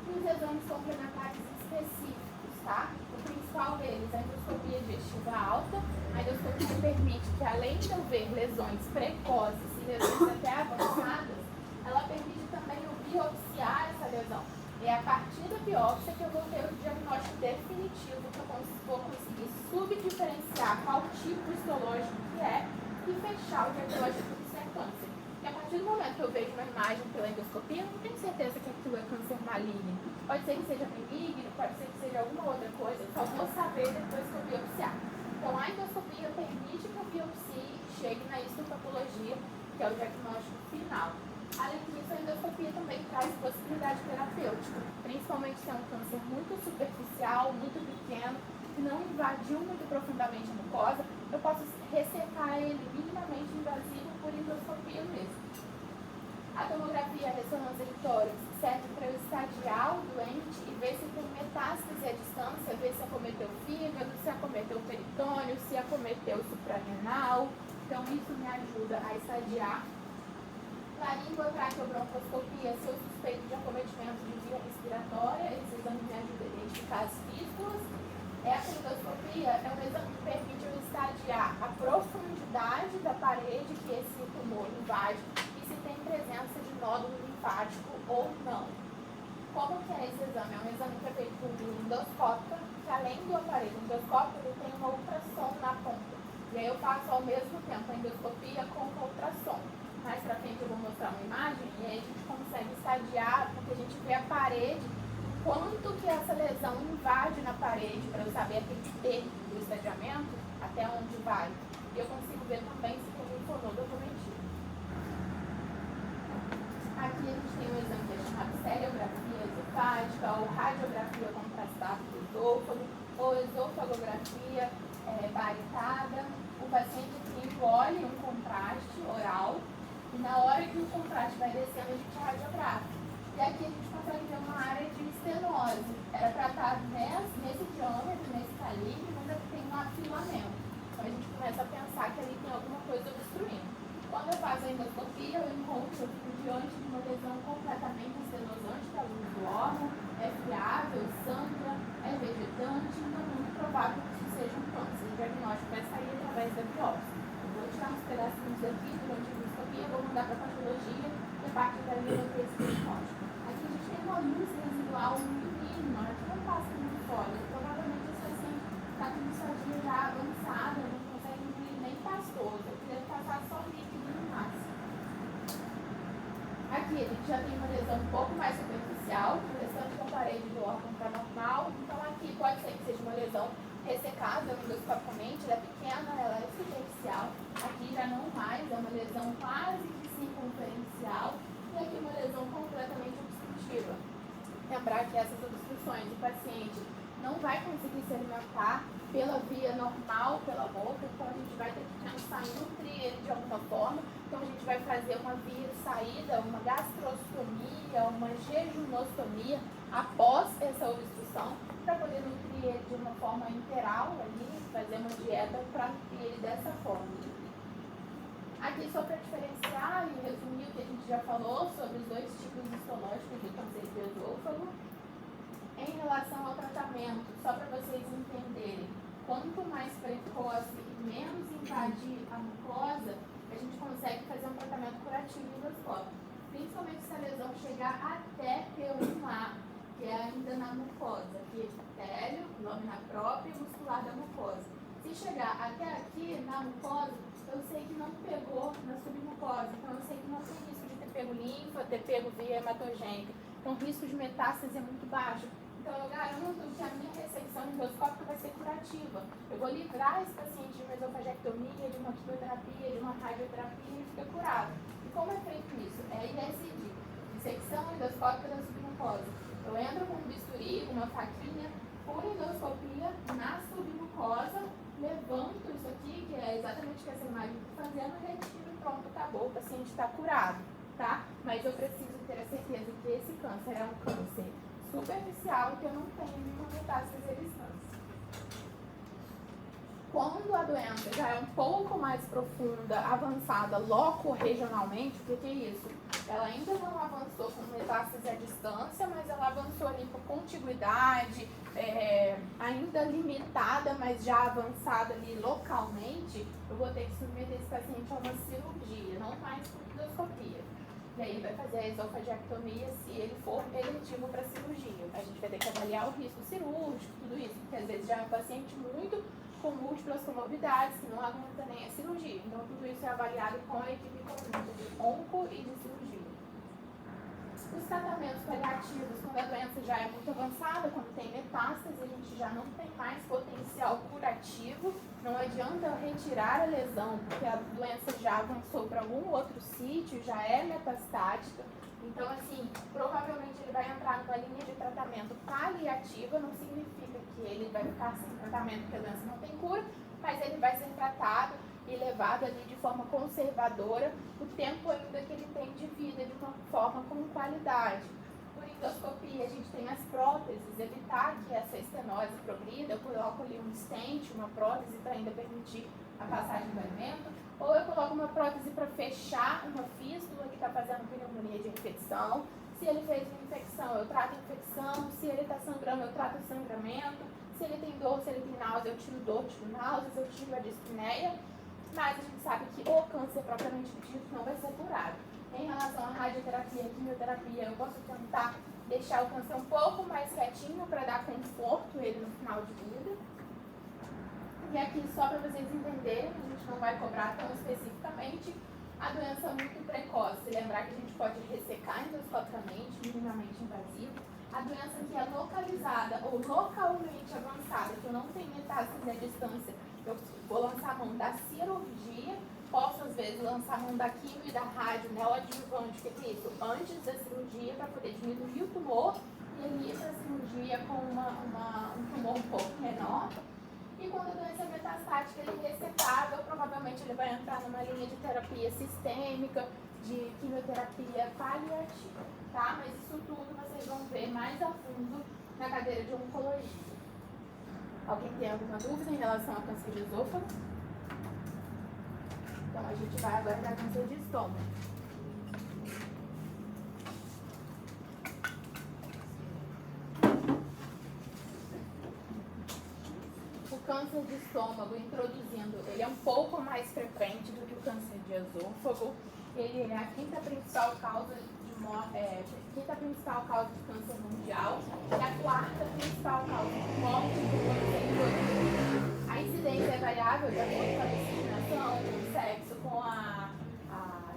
E os exames complementares específicos, tá? O principal deles é a endoscopia digestiva alta. A endoscopia permite que, além de eu ver lesões precoces e lesões até avançadas, ela permite também eu biopsiar essa lesão. É a partir da biópsia que eu vou ter o diagnóstico definitivo, que eu vou conseguir subdiferenciar qual tipo histológico que é e fechar o diagnóstico se é câncer. Porque a partir do momento que eu vejo uma imagem pela endoscopia, eu não tenho certeza que aquilo é câncer maligno. Pode ser que seja benigno, pode ser que seja alguma outra coisa, eu só vou saber depois que eu biopsiar. Então, a endoscopia permite que eu biopsie e chegue na histopatologia, que é o diagnóstico final. Além disso, a endoscopia também traz possibilidade terapêutica, principalmente se é um câncer muito superficial, muito pequeno, que não invadiu muito profundamente a mucosa, eu posso ressecar ele minimamente invasivo por endoscopia mesmo. A tomografia, a ressonância de tórax, serve para eu estadiar o doente e ver se tem metástase à distância, ver se acometeu o fígado, se acometeu o peritônio, se acometeu o suprarrenal. Então, isso me ajuda a estadiar. Laríngeo, traqueobroncoscopia, se eu suspeito de acometimento de via respiratória, esse exame me ajuda a identificar as fístulas. Essa endoscopia é um exame que permite eu estadiar a profundidade da parede que esse tumor invade e se tem presença de nódulo linfático ou não. Como que é esse exame? É um exame que é feito por um endoscópio, que além do aparelho endoscópio, ele tem uma ultrassom na ponta. E aí eu faço ao mesmo tempo a endoscopia com o ultrassom. Mais pra frente eu vou mostrar uma imagem e aí a gente consegue estadiar, porque a gente vê a parede, quanto que essa lesão invade na parede, para eu saber aquele T do estadiamento, até onde vai. E eu consigo ver também se tem linfonodo acometido. Aqui a gente tem um exame que é chamado estereografia esofágica, ou radiografia contrastada do esôfago, ou esofagografia baritada. O paciente engole um contraste oral, e na hora que o contraste vai descendo, a gente radiografa. E aqui a gente consegue ver uma área de estenose. Era para estar nesse diâmetro, nesse calibre, mas aqui tem um afilamento. Então a gente começa a pensar que ali tem alguma coisa obstruindo. Quando eu faço a endoscopia, eu encontro, eu fico diante de uma lesão completamente estenosante, que é a luz do órgão, é friável, sangra, é vegetante, então é muito provável que isso seja um câncer. O diagnóstico vai sair através da biópsia. Eu vou tirar uns pedacinhos aqui durante a endoscopia, vou mandar para a patologia e a partir dali eu vou ter esse diagnóstico. Aqui a gente tem uma luz residual muito mínima, que não passa muito sólido. Provavelmente esse paciente está com disfagia já avançada, não consegue engolir nem pastoso. Eu queria passar só líquido no máximo. Aqui a gente já tem uma lesão um pouco mais superficial, o restante da parede do órgão está normal. Então aqui pode ser que seja uma lesão ressecada endoscopicamente, ela é pequena, ela é superficial. Aqui já não mais, é uma lesão quase que circunferencial. E aqui uma lesão completamente obstrutiva. Lembrar que essas obstruções o paciente não vai conseguir se alimentar pela via normal, pela boca, então a gente vai ter que pensar em nutrir ele de alguma forma. Então a gente vai fazer uma via de saída, uma gastrostomia, uma jejunostomia após essa obstrução, para poder nutrir ele de uma forma interal ali, fazer uma dieta para nutrir ele dessa forma. Aqui só para diferenciar e resumir o que a gente já falou sobre os dois tipos histológicos do câncer de esôfago. Em relação ao tratamento, só para vocês entenderem, quanto mais precoce e menos invadir a mucosa, a gente consegue fazer um tratamento curativo endoscópico. Principalmente se a lesão chegar até P1A, que é ainda na mucosa, que é epitélio, lâmina própria e muscular da mucosa. Se chegar até aqui na mucosa, eu sei que não pegou na submucosa, então eu sei que não tem risco de ter pego linfa, ter pego via hematogênica. Então o risco de metástase é muito baixo. Então eu garanto que a minha ressecção endoscópica vai ser curativa. Eu vou livrar esse paciente de uma esofagectomia, de uma quimioterapia, de uma radioterapia e ele fica curado. E como é feito isso? É ISD, dissecção endoscópica da submucosa. Eu entro com um bisturi, uma faquinha, por endoscopia na submucosa, levanto isso aqui, que é exatamente o que essa imagem está fazendo, retiro e pronto, acabou, o paciente está curado, tá? Mas eu preciso ter a certeza que esse câncer é um câncer superficial e que eu não tenho nenhuma metástase à distância. Quando a doença já é um pouco mais profunda, avançada, loco-regionalmente, o que é isso? Ela ainda não avançou com metástase à distância, mas ela avançou ali por contiguidade, ainda limitada, mas já avançada ali localmente, eu vou ter que submeter esse paciente a uma cirurgia, não mais por endoscopia. E aí vai fazer a esofagiectomia se ele for eletivo para cirurgia. A gente vai ter que avaliar o risco cirúrgico, tudo isso, porque às vezes já é um paciente muito com múltiplas comorbidades que não aguenta nem a cirurgia. Então tudo isso é avaliado com a equipe conjunta de onco e de cirurgia. Os tratamentos paliativos, quando a doença já é muito avançada, quando tem metástase, a gente já não tem mais potencial curativo. Não adianta retirar a lesão, porque a doença já avançou para algum outro sítio, já é metastática. Então, assim, provavelmente ele vai entrar numa linha de tratamento paliativa, não significa que ele vai ficar sem tratamento, porque a doença não tem cura, mas ele vai ser tratado e levado ali de forma conservadora o tempo ainda que ele tem de vida, de uma forma com qualidade. Por endoscopia, a gente tem as próteses, evitar que essa estenose progrida, eu coloco ali um stent, uma prótese para ainda permitir a passagem do alimento, ou eu coloco uma prótese para fechar uma fístula que está fazendo pneumonia de infecção. Se ele fez uma infecção, eu trato a infecção. Se ele está sangrando, eu trato o sangramento. Se ele tem dor, se ele tem náusea, eu tiro dor, tiro náuseas, eu tiro a dispneia. Mas a gente sabe que o câncer propriamente dito não vai ser curado. Em relação à radioterapia e quimioterapia, eu posso tentar deixar o câncer um pouco mais quietinho para dar conforto ele no final de vida. E aqui, só para vocês entenderem, a gente não vai cobrar tão especificamente, a doença muito precoce. Lembrar que a gente pode ressecar endoscopicamente, minimamente invasivo. A doença que é localizada ou localmente avançada, que eu não tenho metástase à distância, eu vou lançar a mão da cirurgia, posso às vezes lançar a mão da quimio e da rádio neoadjuvante, que é isso, antes da cirurgia, para poder diminuir o tumor e ali para a cirurgia com um tumor um pouco menor. E quando a doença é metastática, ele é ressetável, provavelmente ele vai entrar numa linha de terapia sistêmica, de quimioterapia paliativa, tá? Mas isso tudo vocês vão ver mais a fundo na cadeira de oncologia. Alguém tem alguma dúvida em relação ao câncer de esôfago? Então a gente vai agora para câncer de estômago. O câncer de estômago, introduzindo, ele é um pouco mais frequente do que o câncer de esôfago. Ele é a quinta principal causa de câncer mundial e a quarta principal causa de morte do mundo. A incidência é variável de acordo com a destinação, com o sexo, com a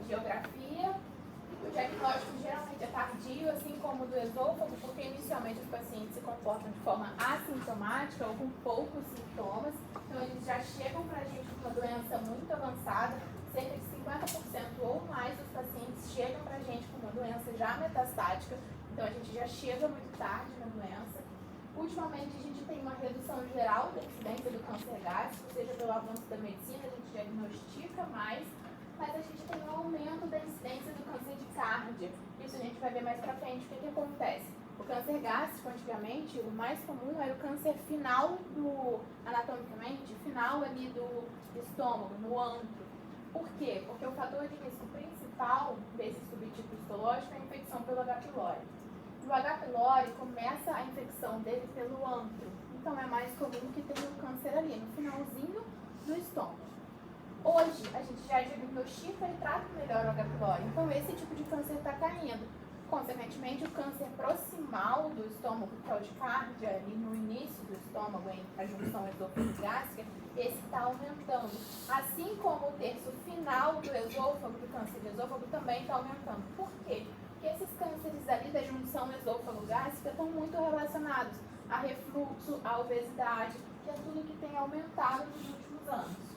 geografia. O diagnóstico geralmente é tardio, assim como o do esôfago, porque inicialmente os pacientes se comportam de forma assintomática ou com poucos sintomas. Então eles já chegam para a gente com uma doença muito avançada. Cerca de 50% ou mais dos pacientes chegam para a gente com uma doença já metastática, então a gente já chega muito tarde na doença. Ultimamente a gente tem uma redução geral da incidência do câncer gástrico, seja pelo avanço da medicina, a gente diagnostica mais, mas a gente tem um aumento da incidência do câncer de cárdia. Isso a gente vai ver mais para frente. O que acontece? O câncer gástrico, antigamente, o mais comum era o câncer final anatomicamente, final ali do estômago, no antro. Por quê? Porque o fator de risco principal desse subtipo histológico é a infecção pelo H. pylori. O H. pylori começa a infecção dele pelo antro, então é mais comum que tenha o câncer ali, no finalzinho do estômago. Hoje, a gente já diagnostica e trata melhor o H. pylori, então esse tipo de câncer está caindo. Consequentemente, o câncer proximal do estômago, que é o de cárdia, ali no início do estômago, entre a junção esôfago-gástrica, esse está aumentando. Assim como o terço final do esôfago, do câncer de esôfago, também está aumentando. Por quê? Porque esses cânceres ali da junção esôfago-gástrica estão muito relacionados a refluxo, a obesidade, que é tudo que tem aumentado nos últimos anos.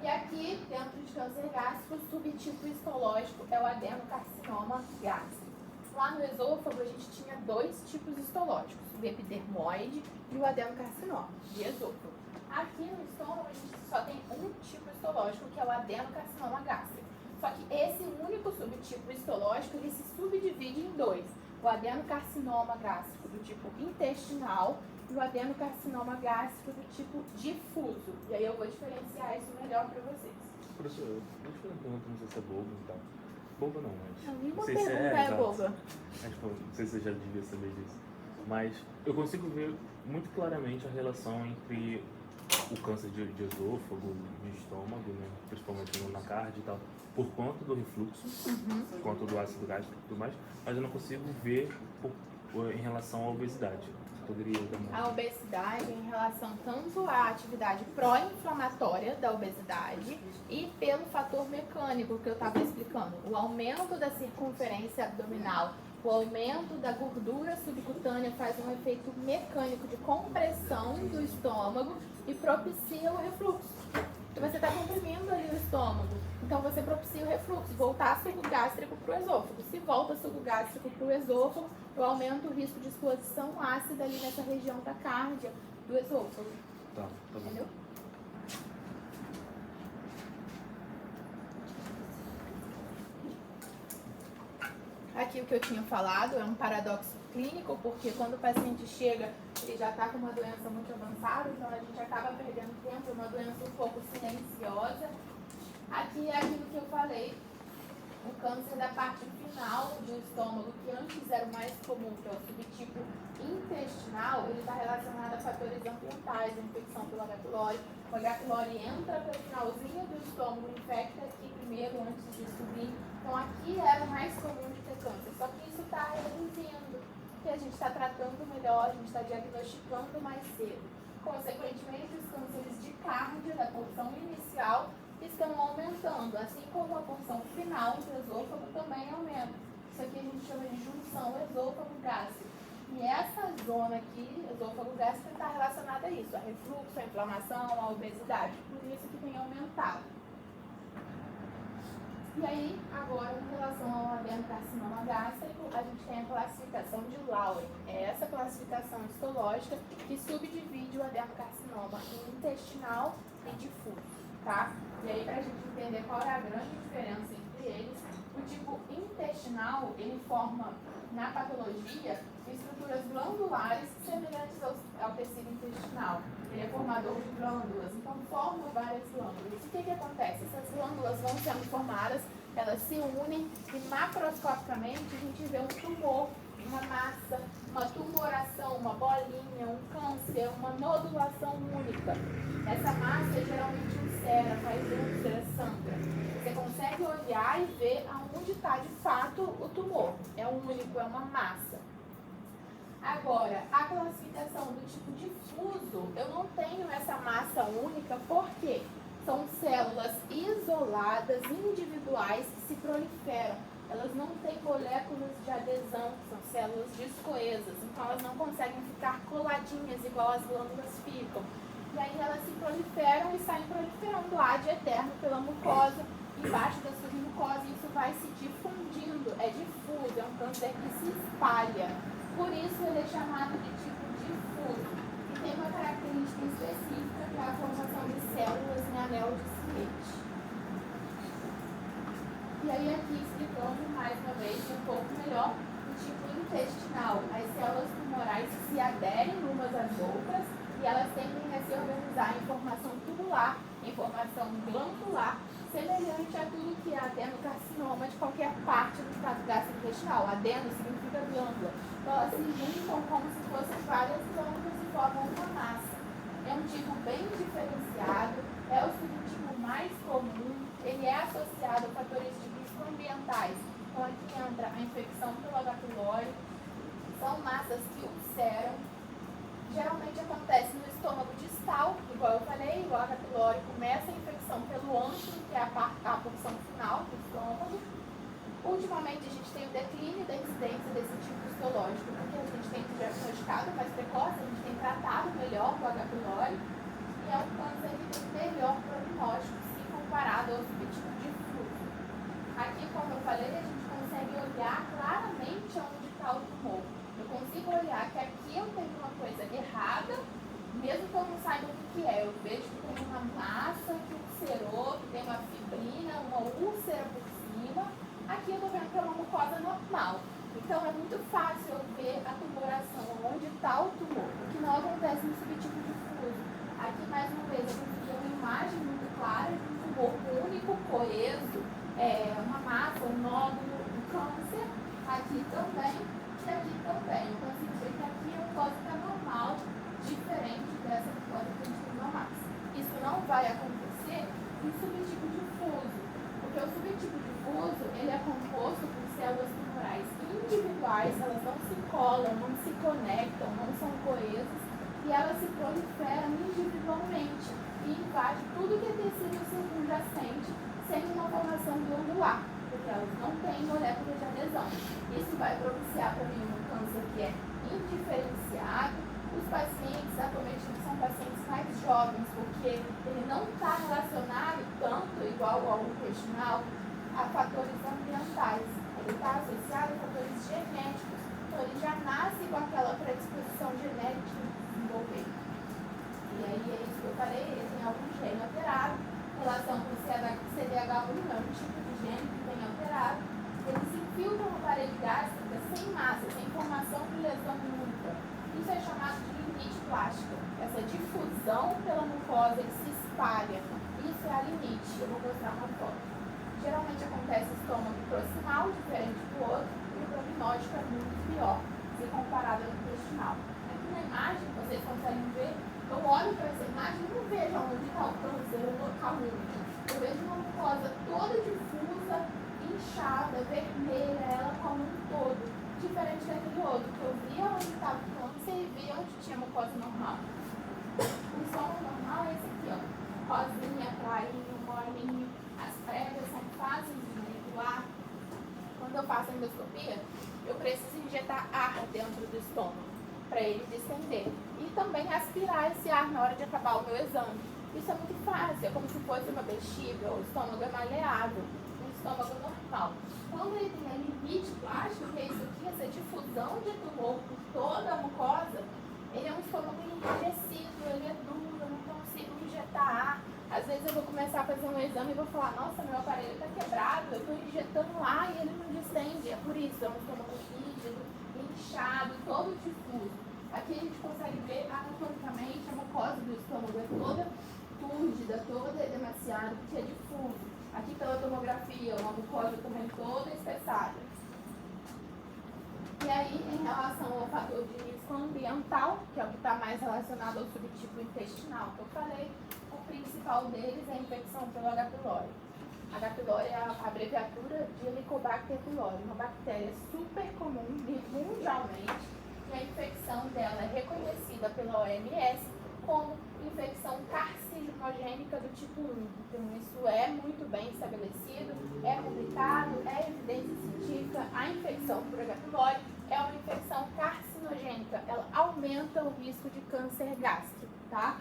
E aqui, dentro de câncer gástrico, o subtipo histológico é o adenocarcinoma gástrico. Lá no esôfago, a gente tinha dois tipos histológicos, o epidermoide e o adenocarcinoma de esôfago. Aqui no estômago, a gente só tem um tipo histológico, que é o adenocarcinoma gástrico. Só que esse único subtipo histológico, ele se subdivide em dois. O adenocarcinoma gástrico do tipo intestinal e o adenocarcinoma gástrico do tipo difuso. E aí eu vou diferenciar isso melhor para vocês. Professor, deixa eu fazer uma pergunta, não sei se é bobo e tal. Boba não, mas... Não, nenhuma não sei se pergunta é exato. boba. Mas, pô, não sei se você já devia saber disso. Mas eu consigo ver muito claramente a relação entre o câncer de esôfago, de estômago, né, principalmente no anacardio e tal, por conta do refluxo, por conta do ácido gástrico e tudo mais, mas eu não consigo ver em relação à obesidade. Poderia dar uma... A obesidade em relação tanto à atividade pró-inflamatória da obesidade e pelo fator mecânico que eu estava explicando. O aumento da circunferência abdominal O aumento da gordura subcutânea faz um efeito mecânico de compressão do estômago e propicia o refluxo. Então você está comprimindo ali o estômago, então você propicia o refluxo, voltar suco gástrico para o esôfago. Se volta suco gástrico para o esôfago, eu aumento o risco de exposição ácida ali nessa região da cárdia do esôfago. Tá bom. Entendeu? Aqui o que eu tinha falado é um paradoxo clínico, porque quando o paciente chega, ele já está com uma doença muito avançada, então a gente acaba perdendo tempo, é uma doença um pouco silenciosa. Aqui é aquilo que eu falei, o câncer da parte final do estômago, que antes era o mais comum, que é o subtipo intestinal, ele está relacionado a fatores ambientais, a infecção pelo H. pylori. O H. pylori entra pelo finalzinho do estômago, infecta aqui primeiro antes de subir. Então aqui era o mais comum de ter câncer, só que isso está reduzindo, porque a gente está tratando melhor, a gente está diagnosticando mais cedo. Consequentemente, os cânceres de cardio, da porção inicial, estão aumentando, assim como a porção final do esôfago também aumenta. Isso aqui a gente chama de junção esôfago-gástrico. E essa zona aqui, esôfago-gástrico, está relacionada a isso, a refluxo, a inflamação, a obesidade. Por isso que tem aumentado. E aí, agora, em relação ao adenocarcinoma gástrico, a gente tem a classificação de Lauer. É essa classificação histológica que subdivide o adenocarcinoma em intestinal e difuso, tá? E aí, pra gente entender qual é a grande diferença entre eles, o tipo intestinal, ele forma, na patologia, estruturas glandulares semelhantes ao tecido intestinal. Ele é formador de glândulas, então forma várias glândulas. E o que acontece? Essas glândulas vão sendo formadas, elas se unem e macroscopicamente a gente vê um tumor, uma massa, uma tumoração, uma bolinha, um câncer, uma nodulação única. Essa massa geralmente ulcera, faz úlcera, sangra. Você consegue olhar e ver aonde está de fato o tumor. É único, é uma massa. Agora, a classificação do tipo difuso, eu não tenho essa massa única, porque são células isoladas, individuais, que se proliferam. Elas não têm moléculas de adesão, são células viscoesas, então elas não conseguem ficar coladinhas igual as glândulas ficam. E aí elas se proliferam e saem proliferando ad eterno pela mucosa, embaixo da submucosa, e isso vai se difundindo, é difuso, é um câncer que se espalha. Por isso ele é chamado de tipo difuso. E tem uma característica específica, que é a formação de células em anel de Schmidt. E aí aqui explicando mais uma vez um pouco melhor o tipo intestinal. As células tumorais se aderem umas às outras e elas tendem a se organizar em formação tubular, em formação glandular, semelhante a tudo que é adenocarcinoma de qualquer parte do trato gastrointestinal. Adeno significa glândula. Então elas se juntam como se fossem várias glândulas e formam uma massa. É um tipo bem diferenciado, é o subtipo mais comum, ele é associado a fatores de risco ambientais. Então aqui entra a infecção pelo H. pylori, são massas que ulceram. Geralmente acontece no estômago distal, igual eu falei, o H. pylori começa a infecção pelo ântro, que é a porção final do estômago. Ultimamente a gente tem o declínio da incidência desse tipo histológico, porque a gente tem diagnosticado mais precoce, a gente tem tratado melhor o H. pylori, e é um câncer que tem melhor prognóstico se comparado ao subtipo difuso. Aqui, como eu falei, a gente consegue olhar claramente onde está o tumor. Eu consigo olhar que aqui eu tenho uma coisa errada, mesmo que eu não saiba o que é. Eu vejo que tem uma massa que ulcerou, que tem uma fibrina, uma úlcera por cima. Aqui eu estou vendo que é uma mucosa normal. Então é muito fácil eu ver a tumoração, onde está o tumor, o que não acontece no subtipo difuso. Aqui, mais uma vez, eu consegui uma imagem muito clara de um tumor único, coeso, uma massa, um nódulo, um câncer. Aqui também. E aqui também. Eu consigo ver que aqui é uma mucosa que é normal, diferente dessa mucosa que a gente tem na massa. Isso não vai acontecer no subtipo difuso, porque o subtipo difuso ele é composto por células tumorais individuais, elas não se colam, não se conectam, não são coesas, e elas se proliferam individualmente e invadem tudo que é tecido circunjacente sem uma formação glandular. Por porque elas não têm moléculas de adesão. Isso vai propiciar para mim um câncer que é indiferenciado. Os pacientes acometidos são pacientes mais jovens, porque ele não está relacionado tanto, igual ao intestinal, a fatores ambientais. Ele está associado a fatores genéticos. Então, ele já nasce com aquela predisposição genética de desenvolver. E aí, é isso que eu falei, ele tem algum gene alterado, em relação com o CDH1, é um tipo de gene que tem alterado. Ele se infiltra na parede gástrica sem massa, sem formação de lesão única. Isso é chamado de limite plástica. Essa difusão pela mucosa, ele se espalha. Isso é a limite. Eu vou mostrar uma foto. Geralmente acontece estômago proximal, diferente do outro, e o prognóstico é muito pior, se comparado ao intestinal. Aqui na imagem, vocês conseguem ver, eu olho para essa imagem e não vejo onde está o câncer, o local único. Eu vejo uma mucosa toda difusa, inchada, vermelha, ela como um todo. Diferente daquele outro, que eu via onde estava o câncer e via onde tinha mucosa normal. O estômago normal é esse aqui, ó. Rosinha, clarinho, molinho. As prévias são fáceis de manipular. Quando eu faço a endoscopia, eu preciso injetar ar dentro do estômago, para ele distender. E também aspirar esse ar na hora de acabar o meu exame. Isso é muito fácil, é como se fosse uma bexiga, o estômago é maleável, um estômago normal. Quando ele tem a limite plástico, que é isso aqui, essa difusão de tumor por toda a mucosa, ele é um estômago enrijecido, ele é duro, eu não consigo injetar ar. Às vezes eu vou começar a fazer um exame e vou falar, nossa, meu aparelho está quebrado, eu estou injetando ar e ele não distende. É por isso, é um estômago rígido, inchado, todo difuso. Aqui a gente consegue ver anatomicamente a mucosa do estômago é toda túrgida, toda edemaciada, porque é difuso. Aqui pela tomografia, uma mucosa também toda espessada. E aí, em relação ao fator de risco ambiental, que é o que está mais relacionado ao subtipo intestinal que eu falei, o principal deles é a infecção pelo H. pylori. H. pylori é a abreviatura de Helicobacter pylori, uma bactéria super comum mundialmente, e a infecção dela é reconhecida pela OMS como infecção carcinogênica do tipo 1. Então, isso é muito bem estabelecido, é publicado, é evidência científica. A infecção por H. pylori é uma infecção carcinogênica, ela aumenta o risco de câncer gástrico, tá?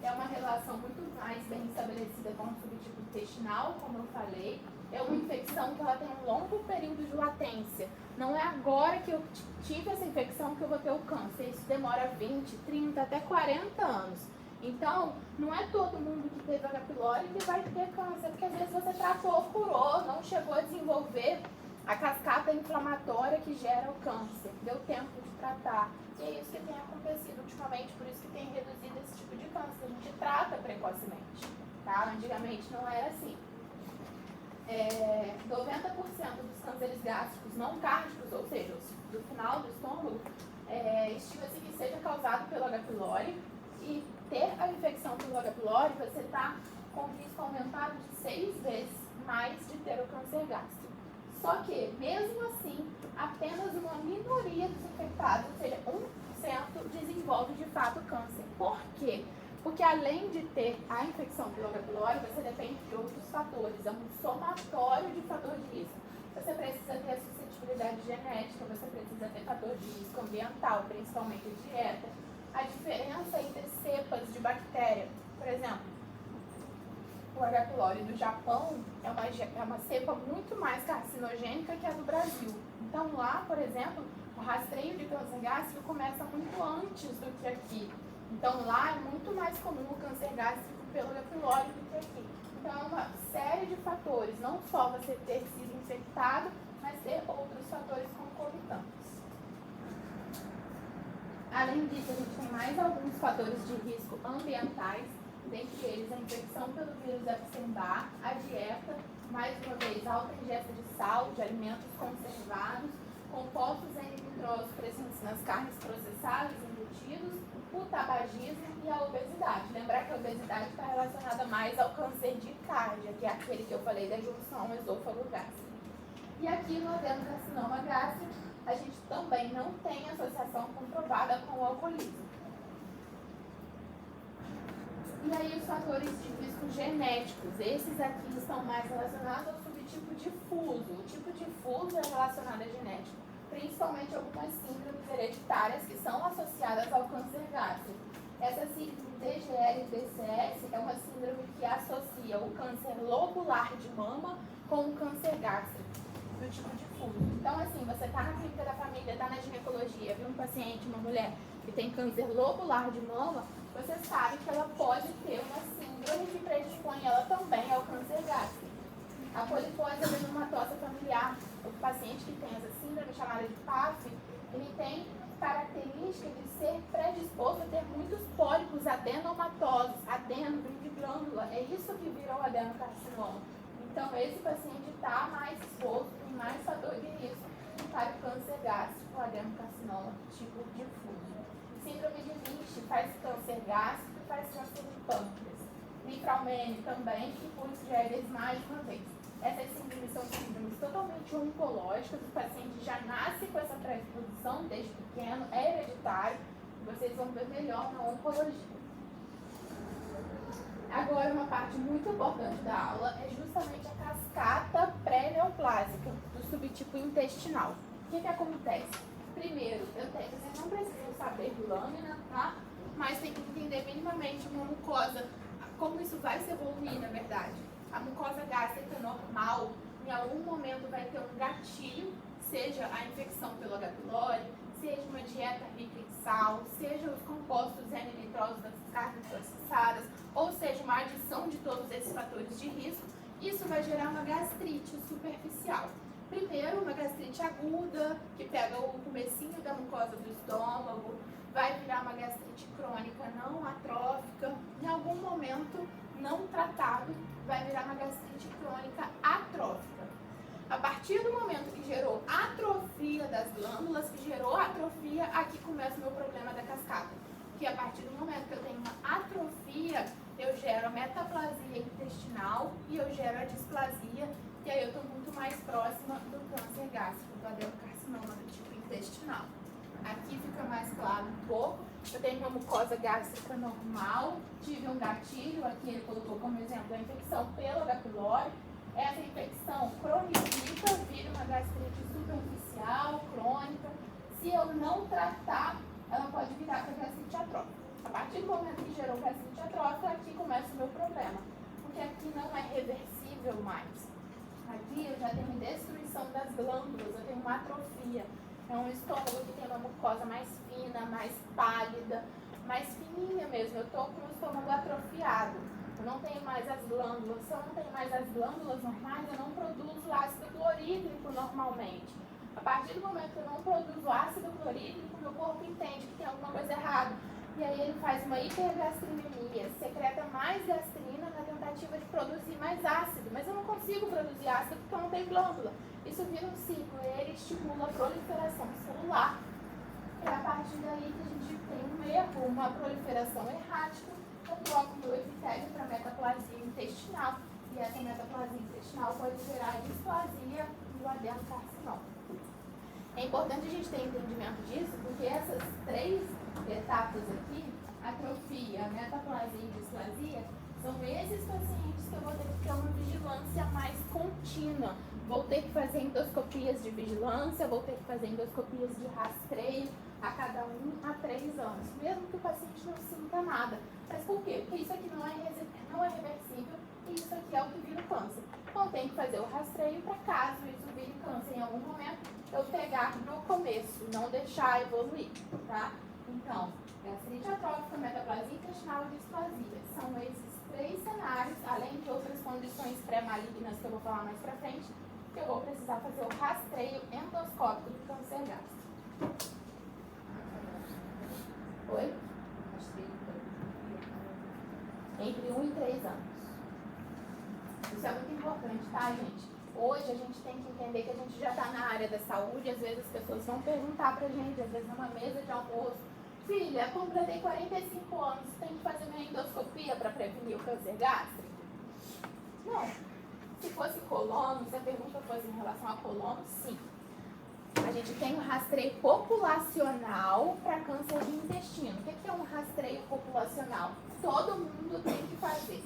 É uma relação muito mais bem estabelecida com o subtipo intestinal, como eu falei. É uma infecção que ela tem um longo período de latência. Não é agora que eu tive essa infecção que eu vou ter o câncer. Isso demora 20, 30, até 40 anos. Então, não é todo mundo que teve H. pylori que vai ter câncer, porque às vezes você tratou, curou, não chegou a desenvolver a cascata inflamatória que gera o câncer. Deu tempo de tratar. E é isso que tem acontecido ultimamente, por isso que tem reduzido esse tipo de câncer. A gente trata precocemente, tá? Antigamente não era assim. 90% dos cânceres gástricos não cárdicos, ou seja, do final do estômago, estima-se que seja causado pelo H. pylori, e ter a infecção pelo H. pylori, você está com risco aumentado de 6 vezes mais de ter o câncer gástrico. Só que, mesmo assim, apenas uma minoria dos infectados, ou seja, 1%, desenvolve de fato câncer. Por quê? Porque além de ter a infecção pelo H. pylori, você depende de outros fatores, é um somatório de fator de risco. Você precisa ter a suscetibilidade genética, você precisa ter fator de risco ambiental, principalmente dieta. A diferença entre cepas de bactéria, por exemplo, o H. pylori do Japão é uma cepa muito mais carcinogênica que a do Brasil. Então lá, por exemplo, o rastreio de câncer gástrico começa muito antes do que aqui. Então lá é muito mais comum o câncer gástrico pelo H. pylori do que aqui. Então é uma série de fatores, não só você ter sido infectado, mas ter outros fatores concomitantes. Além disso, a gente tem mais alguns fatores de risco ambientais, dentre eles a infecção pelo vírus Epstein-Barr, a dieta, mais uma vez, alta ingesta de sal, de alimentos conservados, compostos N-nitrosos presentes nas carnes processadas, embutidos, o tabagismo e a obesidade. Lembrar que a obesidade está relacionada mais ao câncer de cárdia, que é aquele que eu falei da junção esôfago-gástrico. E aqui no adenocarcinoma gástrico, a gente também não tem associação comprovada com o alcoolismo. E aí os fatores de risco genéticos, esses aqui estão mais relacionados ao subtipo tipo difuso. O tipo difuso é relacionado à genética, principalmente algumas síndromes hereditárias que são associadas ao câncer gástrico. Essa síndrome DGL-DCS é uma síndrome que associa o câncer lobular de mama com o câncer gástrico, do tipo difuso. Então, assim, você está na clínica da família, está na ginecologia, viu um paciente, uma mulher que tem câncer lobular de mama, você sabe que ela pode ter uma síndrome que predispõe ela também ao câncer gástrico. A polipose adenomatosa familiar, o paciente que tem essa síndrome chamada de PAF, ele tem característica de ser predisposto a ter muitos pólipos adenomatosos, adeno, vem de glândula, é isso que vira o adenocarcinoma. Então, esse paciente está mais exposto, tem mais fator de risco para o câncer gástrico, o adenocarcinoma tipo difuso. Síndrome de Lynch faz câncer gástrico e faz câncer de pâncreas. Lipralmene também, e Purkinje mais uma vez. Essas síndromes são síndromes totalmente oncológicas, o paciente já nasce com essa predisposição desde pequeno, é hereditário, vocês vão ver melhor na oncologia. Agora, uma parte muito importante da aula é justamente a cascata pré-neoplásica do subtipo intestinal. O que acontece? Primeiro, vocês não precisam saber lâmina, tá? Mas tem que entender minimamente uma mucosa, como isso vai se evoluir, na verdade. A mucosa gástrica normal, em algum momento vai ter um gatilho, seja a infecção pelo H. pylori, seja uma dieta rica em sal, seja os compostos N-nitrosos das carnes processadas, ou seja, uma adição de todos esses fatores de risco, isso vai gerar uma gastrite superficial. Primeiro, uma gastrite aguda, que pega o comecinho da mucosa do estômago, vai virar uma gastrite crônica não atrófica, em algum momento não tratado, vai virar uma gastrite crônica atrófica. A partir do momento que gerou atrofia das glândulas, que gerou atrofia, aqui começa o meu problema da cascata. Porque a partir do momento que eu tenho uma atrofia, eu gero a metaplasia intestinal e eu gero a displasia, e aí eu estou muito mais próxima do câncer gástrico, do adenocarcinoma do tipo intestinal. Aqui fica mais claro um pouco. Eu tenho uma mucosa gástrica normal, tive um gatilho, aqui ele colocou como exemplo a infecção pelo H. pylori. Essa infecção cronifica, vira uma gastrite superficial, crônica. Se eu não tratar, ela pode virar para gastrite atrófica. A partir do momento que gerou gastrite atrófica, aqui começa o meu problema, porque aqui não é reversível mais. Aqui eu já tenho destruição das glândulas, eu tenho uma atrofia. É um estômago que tem uma mucosa mais fina, mais pálida, mais fininha mesmo. Eu estou com o estômago atrofiado. Eu não tenho mais as glândulas. Se eu não tenho mais as glândulas normais, eu não produzo ácido clorídrico normalmente. A partir do momento que eu não produzo ácido clorídrico, meu corpo entende que tem alguma coisa errada. E aí ele faz uma hipergastrinemia, secreta mais gastrina na tentativa de produzir mais ácido. Mas eu não consigo produzir ácido porque eu não tenho glândula. Isso vira um ciclo, ele estimula a proliferação celular. É a partir daí que a gente tem um erro, uma proliferação errática. Eu troco meu epitélio para metaplasia intestinal. E essa metaplasia intestinal pode gerar displasia do adenocarcinoma. É importante a gente ter entendimento disso, porque essas três etapas aqui, atrofia, metaplasia e displasia, são esses pacientes que eu vou ter que ter uma vigilância mais contínua. Vou ter que fazer endoscopias de vigilância, vou ter que fazer endoscopias de rastreio a cada 1 a 3 anos, mesmo que o paciente não sinta nada. Mas por quê? Porque isso aqui não é reversível e isso aqui é o que vira o câncer. Então tem que fazer o rastreio para caso isso vire câncer em algum momento, eu pegar no começo, não deixar evoluir, tá? Então, gastrite atrófica, metaplasia intestinal e displasia. São esses 3 cenários, além de outras condições pré-malignas que eu vou falar mais pra frente, que eu vou precisar fazer o rastreio endoscópico do câncer gástrico. Oi? Entre 1 e 3 anos. Isso é muito importante, tá, gente? Hoje a gente tem que entender que a gente já está na área da saúde, às vezes as pessoas vão perguntar pra gente, às vezes numa mesa de almoço, filha, completei 45 anos, tem que fazer minha endoscopia para prevenir o câncer gástrico? Não. Se fosse colono, se a pergunta fosse em relação a colono, sim. A gente tem um rastreio populacional para câncer de intestino. O que é um rastreio populacional? Todo mundo tem que fazer.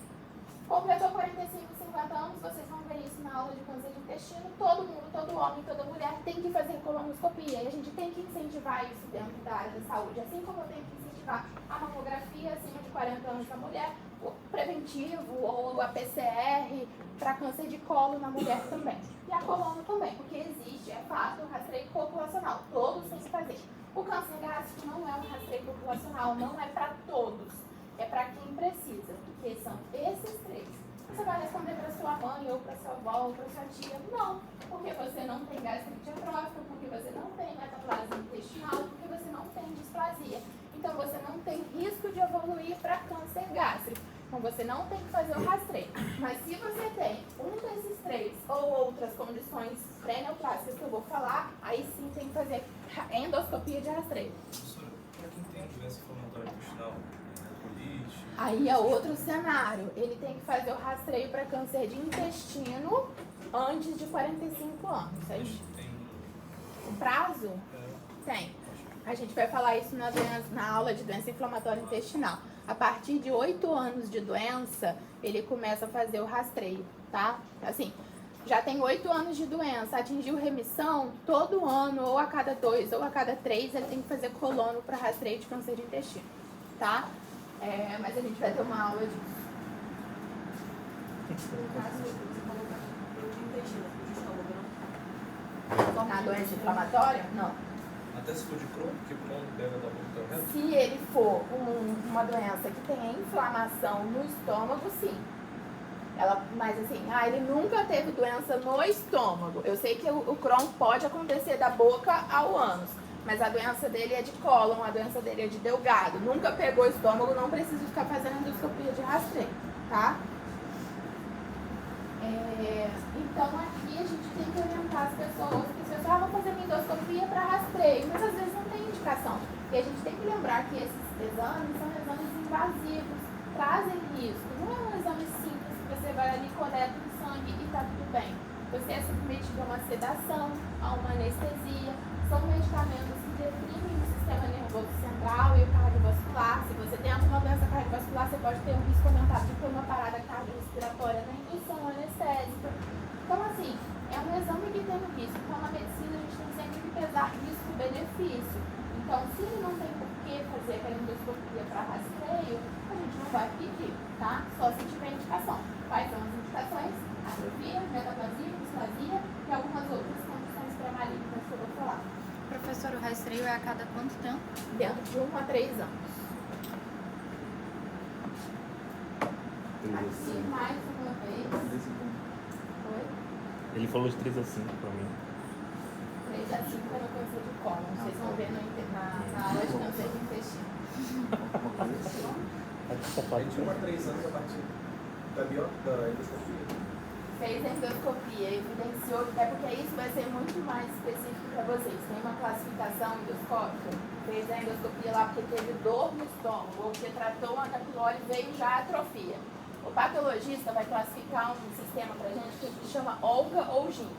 Completou 45, 50 anos, vocês vão ver isso na aula de câncer de intestino. Todo mundo, todo homem, toda mulher tem que fazer colonoscopia. E a gente tem que incentivar isso dentro da área da saúde. Assim como eu tenho que incentivar a mamografia acima de 40 anos da mulher, o preventivo ou a PCR para câncer de colo na mulher também. E a coluna também, porque existe, é fato, o rastreio populacional. Todos têm que fazer. O câncer gástrico não é um rastreio populacional, não é para todos. É para quem precisa, porque são esses três. Você vai responder para sua mãe, ou para sua avó, ou para sua tia? Não, porque você não tem gastrite atrófica, porque você não tem metaplasia intestinal, porque você não tem displasia. Então você não tem risco de evoluir para câncer gástrico. Então você não tem que fazer o rastreio. Mas se você tem um desses três ou outras condições pré-neoplásicas que eu vou falar, aí sim tem que fazer endoscopia de rastreio. Professora, para quem tem doença inflamatória intestinal, colite... Aí é outro cenário. Ele tem que fazer o rastreio para câncer de intestino antes de 45 anos. Aí, Tem... o prazo? Tem. A gente vai falar isso na aula de doença inflamatória intestinal. A partir de 8 anos de doença, ele começa a fazer o rastreio, tá? Assim, já tem 8 anos de doença, atingiu remissão, todo ano, ou a cada 2 ou a cada 3, ele tem que fazer colono para rastreio de câncer de intestino, tá? Mas a gente vai ter uma aula disso. Na doença inflamatória? Não. Até se for de Crohn, porque o Crohn pega da boca do reto? Se ele for uma doença que tem inflamação no estômago, sim. Mas assim, ele nunca teve doença no estômago. Eu sei que o Crohn pode acontecer da boca ao ânus, mas a doença dele é de cólon, a doença dele é de delgado. Nunca pegou o estômago, não precisa ficar fazendo endoscopia de rastreio, tá? Então aqui a gente tem que orientar as pessoas, porque as pessoas vão fazer endoscopia para rastreio, mas às vezes não tem indicação. E a gente tem que lembrar que esses exames são exames invasivos, trazem risco. Não é um exame simples que você vai ali, coleta o sangue e tá tudo bem. Você é submetido a uma sedação, a uma anestesia, são medicamentos que deprimem o sistema nervoso central e o cardiovascular. Se você tem alguma doença cardiovascular, você pode ter um risco aumentado de ter uma parada cardiorrespiratória na indução anestésica. Então, assim, é um exame que tem um risco. Então, na medicina, a gente tem sempre que pesar risco-benefício. Então, se ele não tem por que fazer aquela endoscopia para rastreio, a gente não vai pedir, tá? Só se tiver indicação. Quais são as indicações? Atrofia, metaplasia, displasia e algumas outras condições pré-malignas que eu vou falar. Professor, o rastreio é a cada quanto tempo? Dentro de 1 a 3 anos. Aqui, mais uma vez. Oi? Ele falou de 3 a 5 pra mim. 3 a 5 é no câncer de cólon. Vocês vão ver na aula de câncer de intestino. A gente 1 a 3 anos a partir da endoscopia. Fez a endoscopia, evidenciou, porque isso vai ser muito mais específico para vocês. Tem uma classificação endoscópica, fez a endoscopia lá porque teve dor no estômago, ou porque tratou uma H. pylori e veio já atrofia. O patologista vai classificar um sistema pra gente que se chama Olga ou GIN.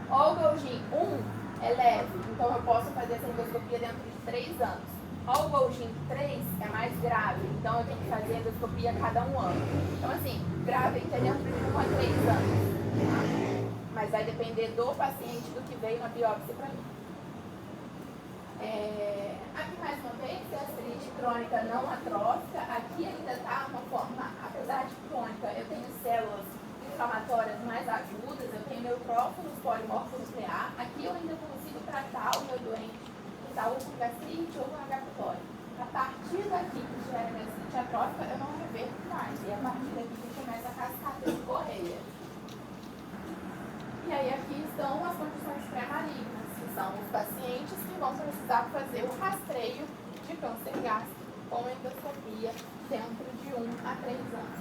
Olga ou GIN 1 é leve, então eu posso fazer essa endoscopia dentro de 3 anos. Olga ou GIN 3 é mais grave, então eu tenho que fazer endoscopia a cada 1 ano. Então assim, grave entendendo de 1 a 3 anos. Mas vai depender do paciente, do que veio na biópsia pra mim. Aqui mais uma vez, gastrite crônica não atrófica. Aqui ainda está uma forma, apesar de crônica, eu tenho células inflamatórias mais agudas, eu tenho neutrófilos polimorfonuclear. Aqui eu ainda consigo tratar o meu doente que está ou com gastrite ou com H. pylori. A partir daqui que gera gastrite atrófica, eu não reverto mais. E a partir daqui que começa a cascata de correia. E aí aqui estão as condições pré-malignas, que são os pacientes que vão precisar fazer o rastreio de câncer gástrico com endoscopia dentro de 1 a 3 anos.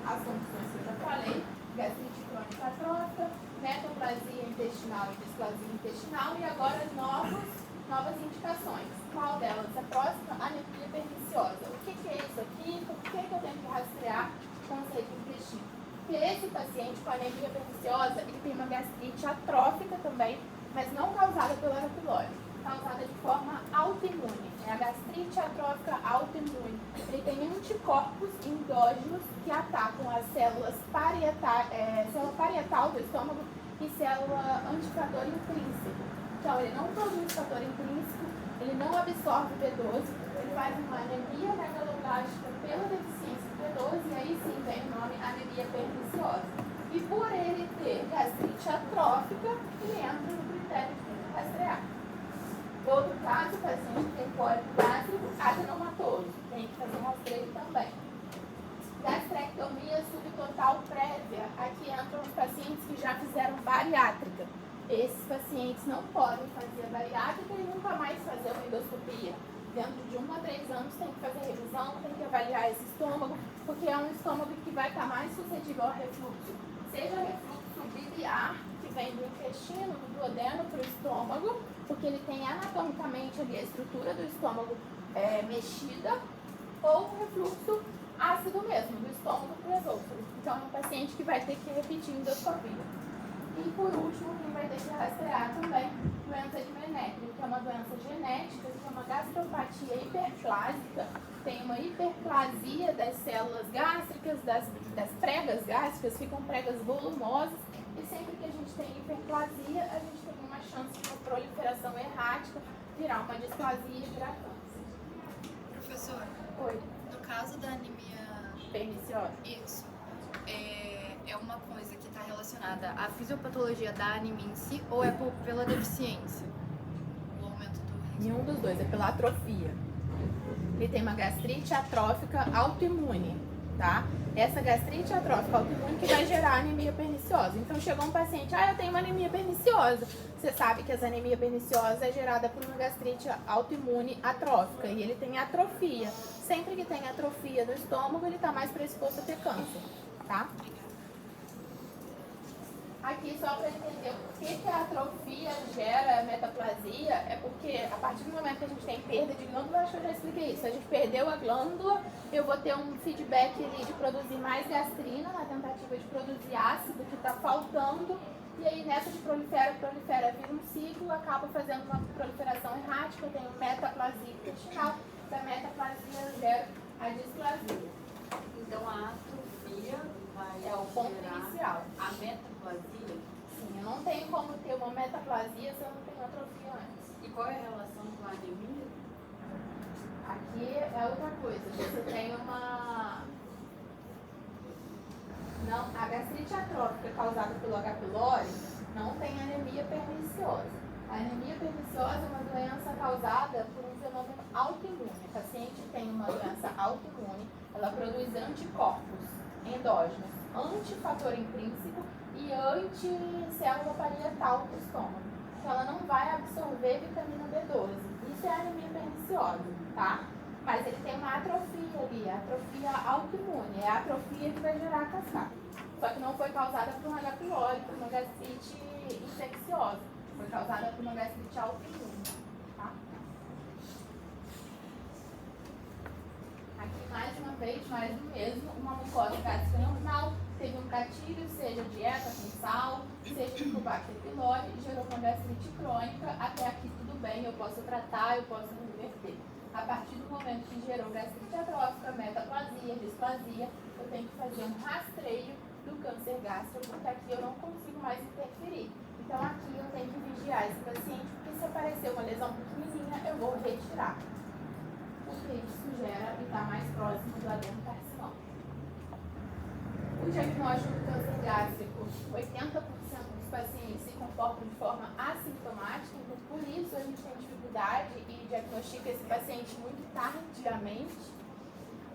As condições que eu já falei, gastrite crônica atrófica, metaplasia intestinal e displasia intestinal, e agora as novas indicações. Qual delas? A próxima, anemia perniciosa. O que é isso aqui? Por que eu tenho que rastrear câncer de intestino? Porque esse paciente com anemia perniciosa, ele tem uma gastrite atrófica também, mas não causada pelo H. pylori, causada de forma autoimune. É a gastrite atrófica autoimune. Ele tem anticorpos endógenos que atacam as células célula parietal do estômago e célula antifator intrínseco. Então, ele não produz fator intrínseco, ele não absorve B12, ele faz uma anemia megaloblástica pela deficiência de B12 e aí sim vem o nome anemia perniciosa. E por ele ter gastrite atrófica, ele entra no critério de rastrear. Outro caso, o paciente tem pólipo gástrico adenomatoso, tem que fazer um rastreio também. Gastrectomia subtotal prévia, aqui entram os pacientes que já fizeram bariátrica. Esses pacientes não podem fazer bariátrica e nunca mais fazer uma endoscopia. Dentro de 1 a 3 anos tem que fazer revisão, tem que avaliar esse estômago, porque é um estômago que vai estar mais suscetível ao refluxo. Seja refluxo biliar, que vem do intestino, do duodeno para o estômago, porque ele tem anatomicamente ali a estrutura do estômago mexida, ou refluxo ácido mesmo, do estômago para o esôfago. Então é um paciente que vai ter que repetir endoscopia. E por último, quem vai ter que rastrear também doença de Meniere, que é uma doença genética, que é uma gastropatia hiperplásica, tem uma hiperplasia das células gástricas, das pregas gástricas, ficam pregas volumosas, e sempre que a gente tem hiperplasia, a gente tem uma chance de uma proliferação errática, virar uma displasia e virar câncer. Professora, Oi, no caso da anemia, perniciosa. isso é uma coisa que está relacionada à fisiopatologia da anemia em si ou é pela deficiência? O aumento do risco? Nenhum dos dois, é pela atrofia. Ele tem uma gastrite atrófica autoimune, tá? Essa gastrite atrófica autoimune que vai gerar anemia perniciosa. Então chegou um paciente, eu tenho uma anemia perniciosa. Você sabe que essa anemia perniciosa é gerada por uma gastrite autoimune atrófica e ele tem atrofia. Sempre que tem atrofia do estômago, ele está mais predisposto a ter câncer, tá? Aqui, só para entender por que a atrofia gera metaplasia, é porque a partir do momento que a gente tem perda de glândula, acho que eu já expliquei isso, a gente perdeu a glândula, eu vou ter um feedback ali de produzir mais gastrina, na tentativa de produzir ácido que está faltando, e aí nessa de prolifera, vira um ciclo, acaba fazendo uma proliferação errática, eu tenho metaplasia intestinal, da metaplasia gera a displasia. Então a atrofia vai É o ponto gerar inicial. a metaplasia. Sim, eu não tenho como ter uma metaplasia se eu não tenho atrofia antes. E qual é a relação com a anemia? Aqui é outra coisa, você tem a gastrite atrófica causada pelo H. pylori não tem anemia perniciosa. A anemia perniciosa é uma doença causada por um fenômeno autoimune. O paciente tem uma doença autoimune, ela produz anticorpos endógenos, antifator intrínseco e anticélula parietal do estômago. Então ela não vai absorver vitamina B12. Isso é anemia perniciosa, tá? Mas ele tem uma atrofia ali, a atrofia autoimune, é a atrofia que vai gerar a cascata. Só que não foi causada por um H. pylori, por uma gastrite infecciosa. Foi causada por uma gastrite autoimune, tá? Aqui mais uma vez, mais do mesmo, uma mucosa gástrica normal, teve um gatilho, seja dieta com sal, seja Helicobacter pylori, gerou uma gastrite crônica, até aqui tudo bem, eu posso tratar, eu posso reverter. A partir do momento que gerou gastrite atrófica, metaplasia, displasia, eu tenho que fazer um rastreio do câncer gástrico, porque aqui eu não consigo mais interferir. Então aqui eu tenho que vigiar esse paciente, porque se aparecer uma lesão pequenininha, eu vou retirar. Porque isso gera e está mais próximo do adenocarcinoma. O diagnóstico do câncer gástrico, 80% dos pacientes se comportam de forma assintomática, então por isso a gente tem dificuldade e diagnostica esse paciente muito tardiamente.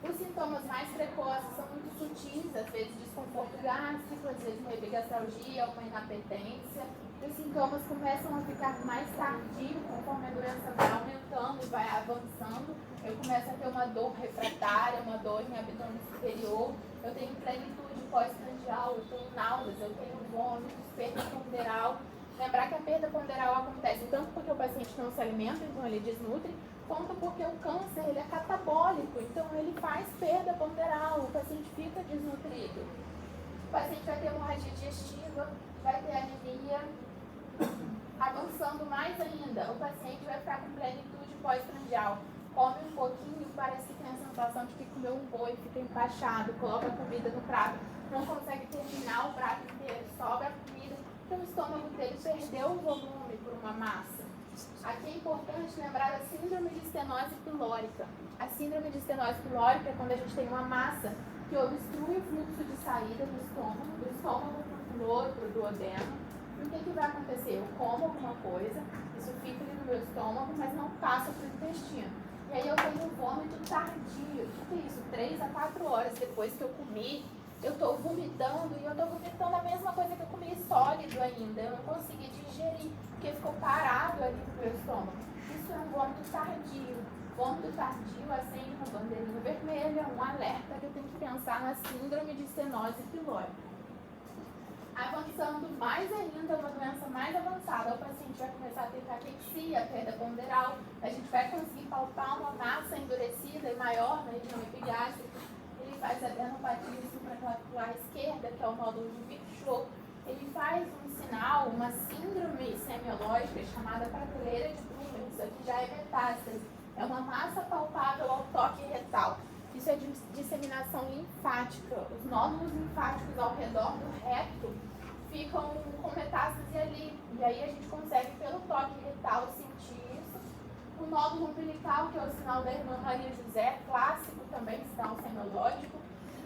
Os sintomas mais precoces são muito sutis, às vezes desconforto gástrico, às vezes uma epigastralgia, uma inapetência. Os sintomas começam a ficar mais tardios conforme a doença vai aumentando e vai avançando. Eu começo a ter uma dor refratária, uma dor em abdômen superior. Eu tenho plenitude pós-prandial, eu tenho náuseas, eu tenho vômitos, perda ponderal. Lembrar que a perda ponderal acontece tanto porque o paciente não se alimenta, então ele desnutre, quanto porque o câncer ele é catabólico, então ele faz perda ponderal, o paciente fica desnutrido. O paciente vai ter hemorragia digestiva, vai ter anemia. Avançando mais ainda, o paciente vai ficar com plenitude pós-prandial. Come um pouquinho, parece que tem a sensação de que comeu um boi, fica empachado, coloca a comida no prato, não consegue terminar o prato inteiro, sobra a comida, porque o estômago dele perdeu o volume por uma massa. Aqui é importante lembrar da síndrome de estenose pilórica. A síndrome de estenose pilórica é quando a gente tem uma massa que obstrui o fluxo de saída do estômago para o flor, para o duodeno. E o que vai acontecer? Eu como alguma coisa, isso fica ali no meu estômago, mas não passa para o intestino. E aí eu tenho um vômito tardio. O que é isso? 3 a 4 horas depois que eu comi, eu estou vomitando e eu estou vomitando a mesma coisa que eu comi sólido ainda. Eu não consegui digerir, porque ficou parado ali no meu estômago. Isso é um vômito tardio. Vômito tardio acende uma bandeirinha vermelha, um alerta que eu tenho que pensar na síndrome de estenose pilórica. Avançando mais ainda, uma doença mais avançada, o paciente vai começar a ter caquexia, perda ponderal, a gente vai conseguir palpar uma massa endurecida e maior na região epigástrica. Ele faz adenopatia supraclavicular esquerda, que é o nódulo de Virchow. Ele faz um sinal, uma síndrome semiológica chamada prateleira de Blumer. Isso aqui já é metástase. É uma massa palpável ao toque retal. Isso é de disseminação linfática. Os nódulos linfáticos ao redor do reto ficam com metástase ali. E aí a gente consegue, pelo toque retal, sentir isso. O nódulo umbilical, que é o sinal da irmã Maria José, clássico também, sinal semiológico.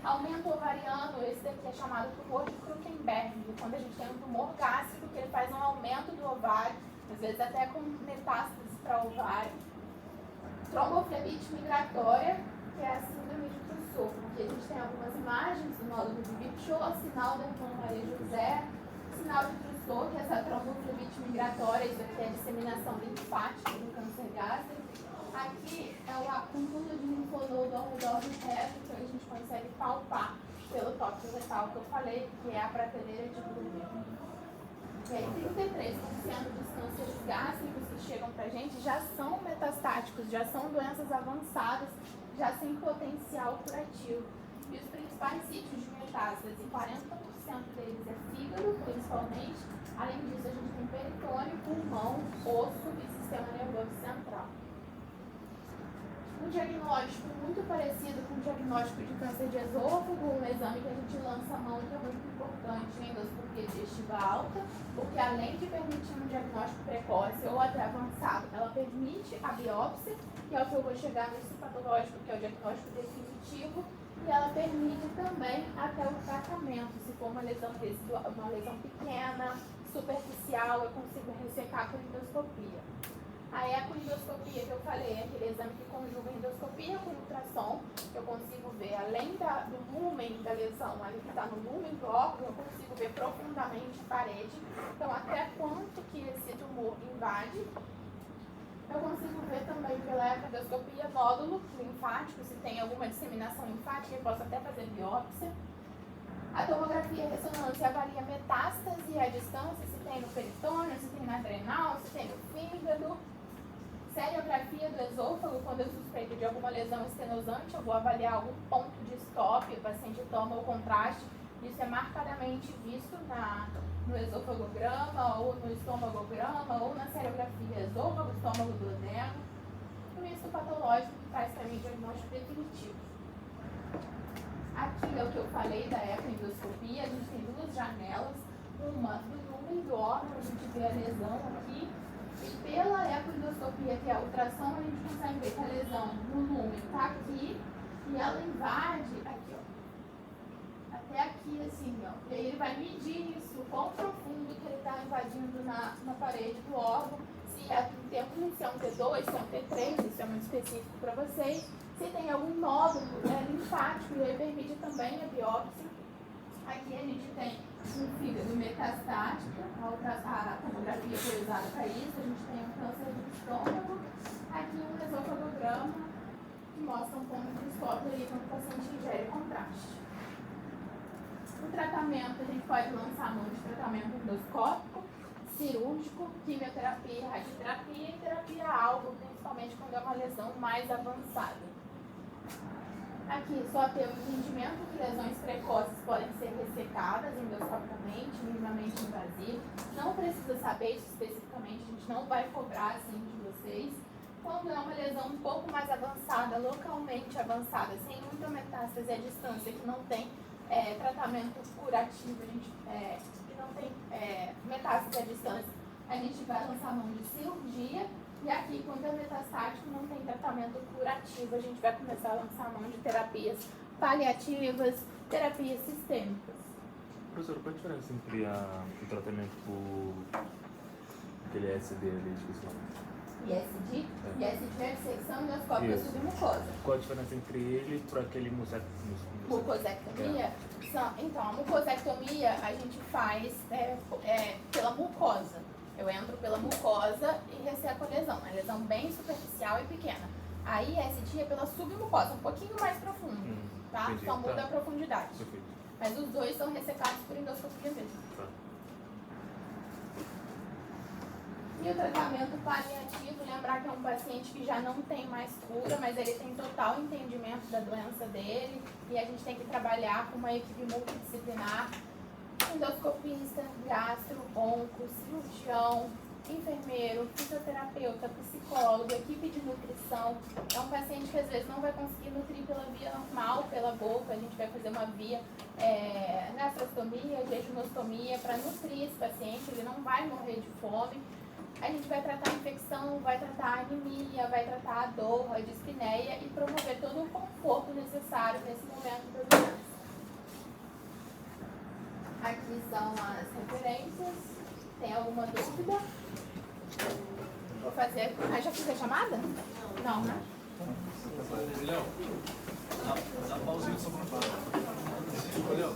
Aumento ovariano, esse daqui é chamado tumor de Krukenberg, quando a gente tem um tumor gástrico, que ele faz um aumento do ovário, às vezes até com metástase para o ovário. Tromboflebite migratória, que é a síndrome de Trousseau. Aqui a gente tem algumas imagens do nódulo de Virchow, sinal da irmã Maria José, sinal de Trousseau, que é essa tromboflebite migratória, isso aqui é a disseminação linfática do câncer gástrico. Aqui é o acúmulo de linfonodo ao redor do reto, que a gente consegue palpar pelo toque retal que eu falei, que é a prateleira de Blumer. E aí 33% dos cânceres gástricos que chegam pra gente já são metastáticos, já são doenças avançadas, já sem potencial curativo. E os principais sítios de metástase, 40% deles é fígado, principalmente. Além disso, a gente tem peritônio, pulmão, osso e sistema nervoso central. Um diagnóstico muito parecido com o diagnóstico de câncer de esôfago, um exame que a gente lança a mão, que é muito importante, a endoscopia digestiva alta, porque além de permitir um diagnóstico precoce ou até avançado, ela permite a biópsia, que é o que eu vou chegar no histopatológico, que é o diagnóstico definitivo, e ela permite também até o tratamento. Se for uma lesão residual, uma lesão pequena, superficial, eu consigo ressecar por endoscopia. A ecoendoscopia que eu falei é aquele exame que conjuga endoscopia com ultrassom. Eu consigo ver, além do lumen da lesão, ali que está no lumen do órgão, eu consigo ver profundamente a parede. Então, até quanto que esse tumor invade. Eu consigo ver também pela ecoendoscopia nódulo linfático, se tem alguma disseminação linfática, eu posso até fazer biópsia. A tomografia e ressonância avalia metástase à distância, se tem no peritônio, se tem na adrenal, se tem no fígado. Seriografia do esôfago, quando eu suspeito de alguma lesão estenosante, eu vou avaliar algum ponto de stop, o paciente toma o contraste. Isso é marcadamente visto no esofagograma, ou no estômagograma, ou na seriografia esôfago, estômago, duodeno. E o histopatológico, que faz também diagnóstico definitivo. Aqui é o que eu falei da ecoendoscopia, a gente tem duas janelas, uma do lumen do órgão, a gente vê a lesão aqui, e pela ecoendoscopia, que é a ultrassom, a gente consegue ver que a lesão no lumen está aqui, e ela invade aqui, ó, até aqui assim, ó, e aí ele vai medir isso, o quão profundo que ele está invadindo na parede do órgão, se é em tempo se é um T2, se é um T3, isso é muito específico para vocês. Se tem algum nódulo linfático, ele permite também a biópsia. Aqui a gente tem um fígado metastático, a tomografia foi usada para isso. A gente tem um câncer do estômago. Aqui um esofagograma que mostra um ponto de stop ali quando o paciente ingere contraste. O tratamento, a gente pode lançar a mão de tratamento endoscópico, cirúrgico, quimioterapia, radioterapia e terapia-alvo, principalmente quando é uma lesão mais avançada. Aqui só tem o entendimento que lesões precoces podem ser ressecadas endoscopicamente, minimamente invasivas. Não precisa saber isso especificamente, a gente não vai cobrar assim de vocês. Quando é uma lesão um pouco mais avançada, localmente avançada, sem muita metástase à distância, que não tem tratamento curativo, que não tem metástase à distância, a gente vai lançar mão de cirurgia. E aqui, quando é metastático, não tem tratamento curativo, a gente vai começar a lançar mão de terapias paliativas, terapias sistêmicas. Professor, qual a diferença entre o tratamento por aquele SD ali, esqueci o nome? ISD é dissecção endoscópica Isso. submucosa. Qual a diferença entre ele e por aquele Mucosectomia? Então, a mucosectomia a gente faz pela mucosa. Eu entro pela mucosa e resseco a lesão. É lesão bem superficial e pequena. A ISD é pela submucosa, um pouquinho mais profundo, tá? Entendi. Só muda Tá. a profundidade. Perfeito. Mas os dois são ressecados por endoscopia mesmo. Tá. E o tratamento paliativo, lembrar que é um paciente que já não tem mais cura, mas ele tem total entendimento da doença dele e a gente tem que trabalhar com uma equipe multidisciplinar, endoscopista, gastro, onco, cirurgião, enfermeiro, fisioterapeuta, psicólogo, equipe de nutrição. É um paciente que às vezes não vai conseguir nutrir pela via normal, pela boca, a gente vai fazer uma via gastrostomia, jejunostomia para nutrir esse paciente, ele não vai morrer de fome. A gente vai tratar a infecção, vai tratar a anemia, vai tratar a dor, a dispneia e promover todo o conforto necessário nesse momento da doença. Aqui são as referências. Tem alguma dúvida? Vou fazer. Já fiz a chamada? Não, né? Léo, dá pausinha só pra falar. Léo.